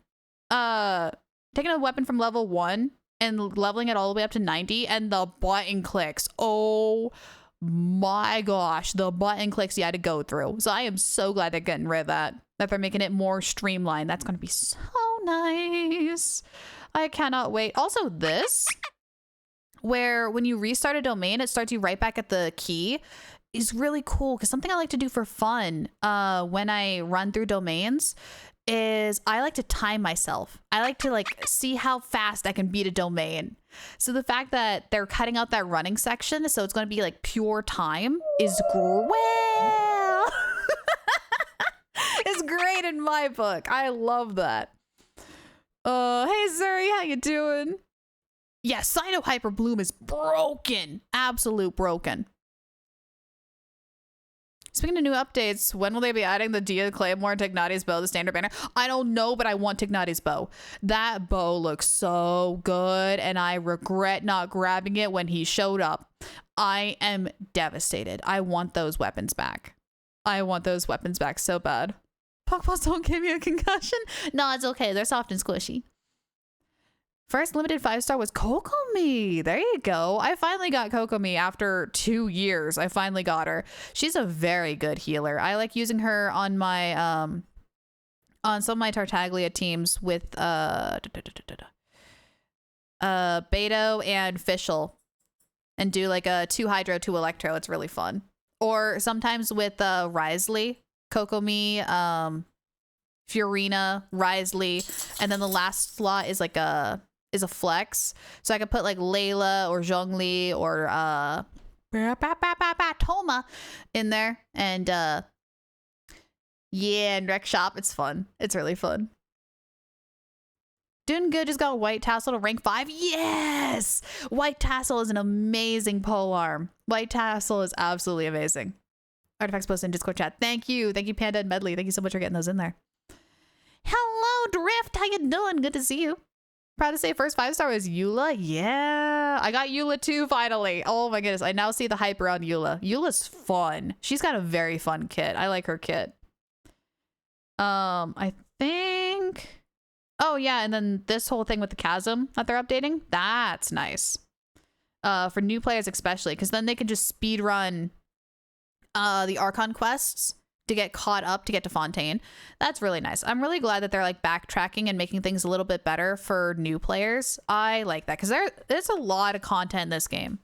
Taking a weapon from level 1 and leveling it all the way up to 90, and the button clicks. Oh my gosh, the button clicks you had to go through. So I am so glad they're getting rid of that they're making it more streamlined. That's going to be so nice. I cannot wait. Also this, where when you restart a domain, it starts you right back at the key, is really cool, because something I like to do for fun when I run through domains is I like to time myself. I like to like see how fast I can beat a domain. So the fact that they're cutting out that running section, so it's going to be like pure time, is great. It's great in my book. I love that. Hey Zuri, how you doing? Yeah, Cyno Hyper Bloom is broken. Absolute broken. Speaking of new updates, when will they be adding the Dia Claymore and Tignati's bow, the standard banner? I don't know, but I want Tignati's bow. That bow looks so good, and I regret not grabbing it when he showed up. I am devastated. I want those weapons back. I want those weapons back so bad. Pokeballs don't give me a concussion? No, it's okay. They're soft and squishy. First limited 5-star was Kokomi. There you go. I finally got Kokomi after 2 years. I finally got her. She's a very good healer. I like using her on my on some of my Tartaglia teams with Beto and Fischl, and do like a 2 Hydro, 2 Electro. It's really fun. Or sometimes with Risley, Kokomi, Fiorina, Risley, and then the last slot is like a flex. So I could put like Layla or Zhongli or Toma in there, and yeah, and Rec Shop. It's fun. It's really fun. Doing good. Just got White Tassel to rank 5. Yes! White Tassel is an amazing polearm. White Tassel is absolutely amazing. Artifacts posted in Discord chat. Thank you. Thank you, Panda and Medley. Thank you so much for getting those in there. Hello, Drift. How you doing? Good to see you. Proud to say first 5-star was Eula. Yeah, I got Eula too finally. Oh my goodness. I now see the hype around Eula. Eula's fun. She's got a very fun kit. I like her kit. I think... Oh yeah, and then this whole thing with the chasm that they're updating, that's nice. For new players especially, because then they can just speed run the Archon quests to get caught up to get to Fontaine. That's really nice. I'm really glad that they're like backtracking and making things a little bit better for new players. I like that because there's a lot of content in this game.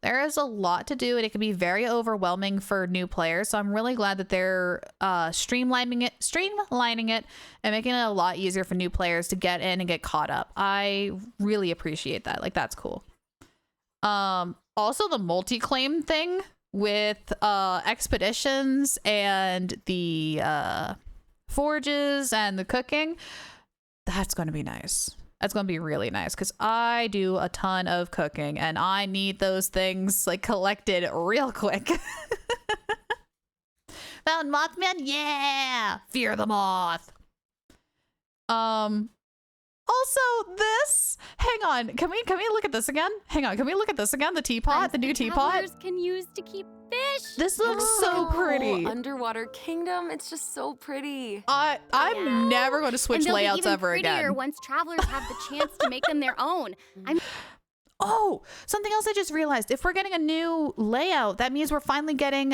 There is a lot to do and it can be very overwhelming for new players. So I'm really glad that they're streamlining it and making it a lot easier for new players to get in and get caught up. I really appreciate that. Like, that's cool. Also the multi-claim thing with expeditions and the forges and the cooking, that's going to be nice. That's going to be really nice because I do a ton of cooking and I need those things like collected real quick. Found Mothman? Yeah! Fear the moth. Also this, hang on, can we look at this again? Hang on, can we look at this again? The teapot, the new teapot.
Travelers can use to keep fish.
This looks so pretty.
Underwater kingdom, it's just so pretty.
I'm never going to switch layouts ever again.
And they'll be even prettier once travelers have the chance to make them their own.
Oh, something else I just realized. If we're getting a new layout, that means we're finally getting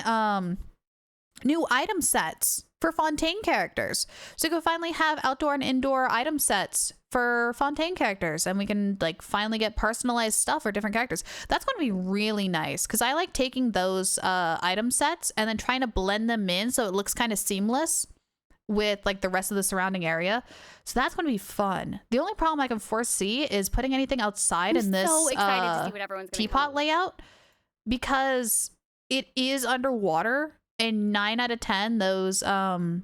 new item sets for Fontaine characters. So you can finally have outdoor and indoor item sets for Fontaine characters, and we can like finally get personalized stuff for different characters. That's going to be really nice because I like taking those item sets and then trying to blend them in so it looks kind of seamless with like the rest of the surrounding area. So that's going to be fun. The only problem I can foresee is putting anything outside in this
so excited to see what everyone's gonna
teapot layout because it is underwater. And 9 out of 10, those item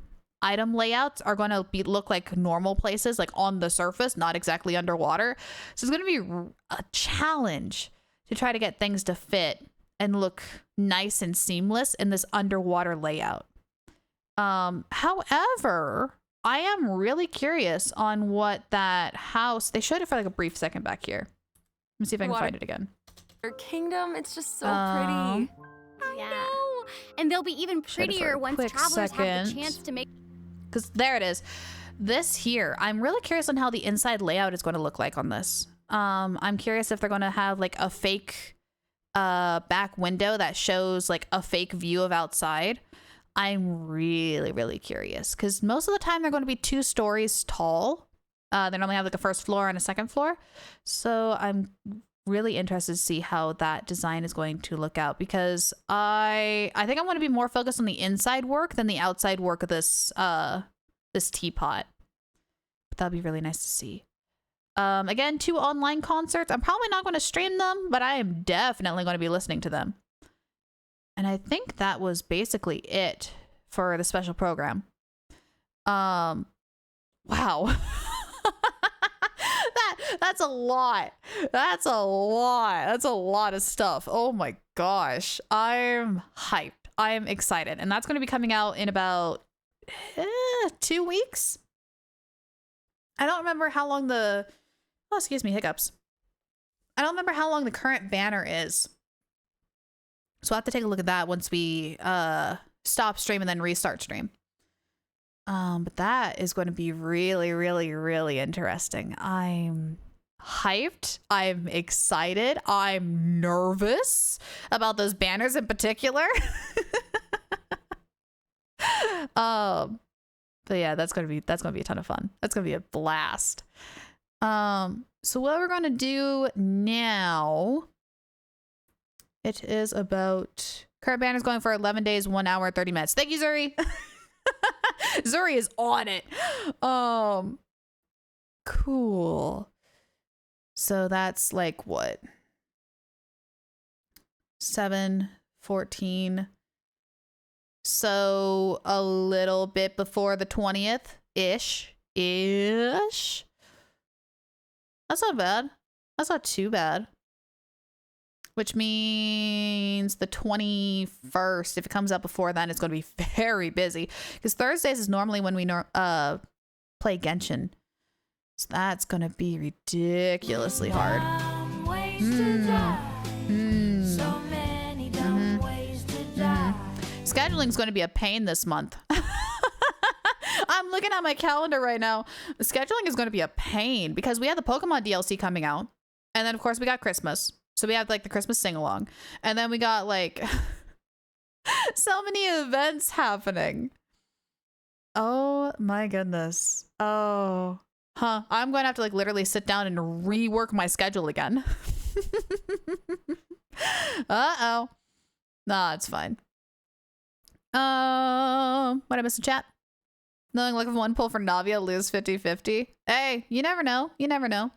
layouts are going to look like normal places, like on the surface, not exactly underwater. So it's going to be a challenge to try to get things to fit and look nice and seamless in this underwater layout. However, I am really curious on what that house, they showed it for like a brief second back here. Let me see if I can find it again.
Kingdom, it's just so pretty.
Yeah. And they'll be even prettier once travelers have the chance to make.
Because there it is. This here, I'm really curious on how the inside layout is going to look like on this. I'm curious if they're going to have like a fake back window that shows like a fake view of outside. I'm really, really curious because most of the time they're going to be 2 stories tall. They normally have like a first floor and a second floor. So I'm really interested to see how that design is going to look out because I think I'm going to be more focused on the inside work than the outside work of this this teapot. that'd be really nice to see. Again, 2 online concerts. I'm probably not going to stream them, but I am definitely going to be listening to them. And I think that was basically it for the special program. Wow. That's a lot. That's a lot. That's a lot of stuff. Oh my gosh. I'm hyped. I'm excited. And that's going to be coming out in about 2 weeks. I don't remember how long the... Oh, excuse me, hiccups. I don't remember how long the current banner is. So I'll have to take a look at that once we stop stream and then restart stream. But that is going to be really, really, really interesting. I'm hyped. I'm excited. I'm nervous about those banners in particular. But yeah, that's gonna be a ton of fun. That's gonna be a blast. So what we're gonna do now, it is about current banner's going for 11 days, 1 hour, 30 minutes. Thank you, Zuri. Zuri is on it. Cool. So that's like what? 7/14. So a little bit before the 20th ish. That's not bad. That's not too bad. Which means the 21st, if it comes out before then, it's going to be very busy. Because Thursdays is normally when we play Genshin. So that's going to be ridiculously hard. Scheduling is going to be a pain this month. I'm looking at my calendar right now. Scheduling is going to be a pain because we have the Pokemon DLC coming out. And then, of course, we got Christmas. So we have like the Christmas sing-along. And then we got like so many events happening. Oh my goodness. Oh. Huh. I'm going to have to like literally sit down and rework my schedule again. Uh-oh. Nah, it's fine. What I missed in chat? Knowing luck of one pull for Navia, lose 50-50. Hey, you never know. You never know.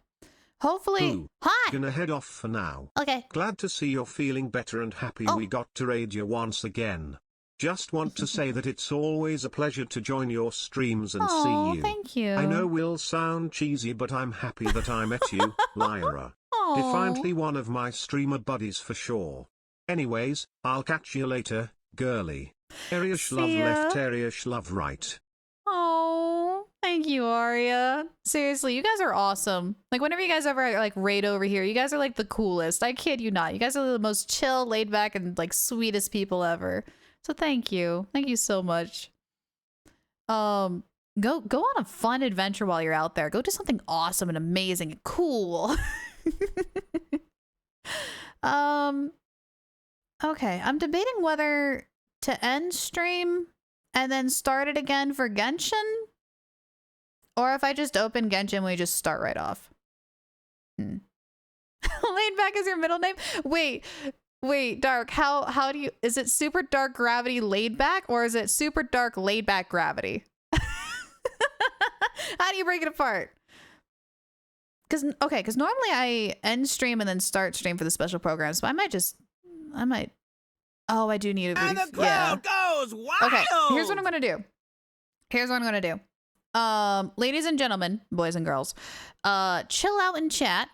Hopefully.
Ooh,
Hi.
Gonna head off for now.
Okay.
Glad to see you're feeling better and happy we got to raid you once again. Just want to say that it's always a pleasure to join your streams and see you.
Thank you.
I know we'll sound cheesy, but I'm happy that I met you, Lyra. Defiantly one of my streamer buddies for sure. Anyways, I'll catch you later, girly. Ariash love left, Ariash love right.
Oh, thank you, Aria. Seriously, you guys are awesome. Like, whenever you guys ever like raid over here, you guys are like the coolest. I kid you not. You guys are the most chill, laid back, and like sweetest people ever. So thank you. Thank you so much. Go on a fun adventure while you're out there. Go do something awesome and amazing and cool. Okay, I'm debating whether to end stream and then start it again for Genshin, or if I just open Genshin, we just start right off. Laid back is your middle name? Wait, Dark, how do you, is it super dark gravity laid back, or is it super dark laid back gravity? How do you break it apart? Because normally I end stream and then start stream for the special programs, but I might. Oh, I do need a
And the crowd goes wild.
Okay, here's what I'm gonna do. Ladies and gentlemen, boys and girls, chill out and chat,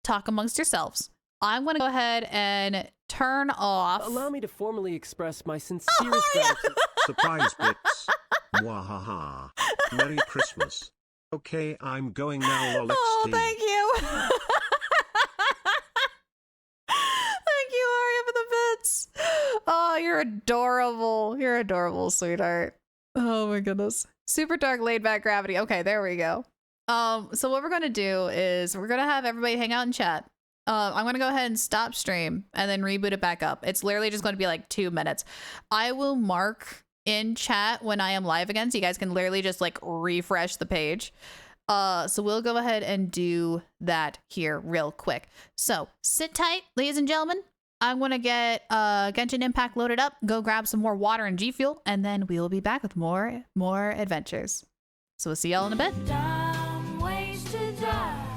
talk amongst yourselves. I'm gonna go ahead and turn off.
Allow me to formally express my sincerest gratitude.
Surprise bits. Wahaha. Merry Christmas. Okay, I'm going now, Lolexty.
Oh, thank you. Thank you, Aria, for the bits. Oh, you're adorable. You're adorable, sweetheart. Oh my goodness. Super dark laid back gravity. Okay, there we go. So what we're gonna do is we're gonna have everybody hang out and chat. I'm gonna go ahead and stop stream and then reboot it back up. It's literally just gonna be like 2 minutes. I will mark in chat when I am live again, so you guys can literally just like refresh the page. So we'll go ahead and do that here real quick. So sit tight, ladies and gentlemen. I'm gonna get Genshin Impact loaded up, go grab some more water and G Fuel, and then we will be back with more adventures. So we'll see y'all in a bit.
ways to die.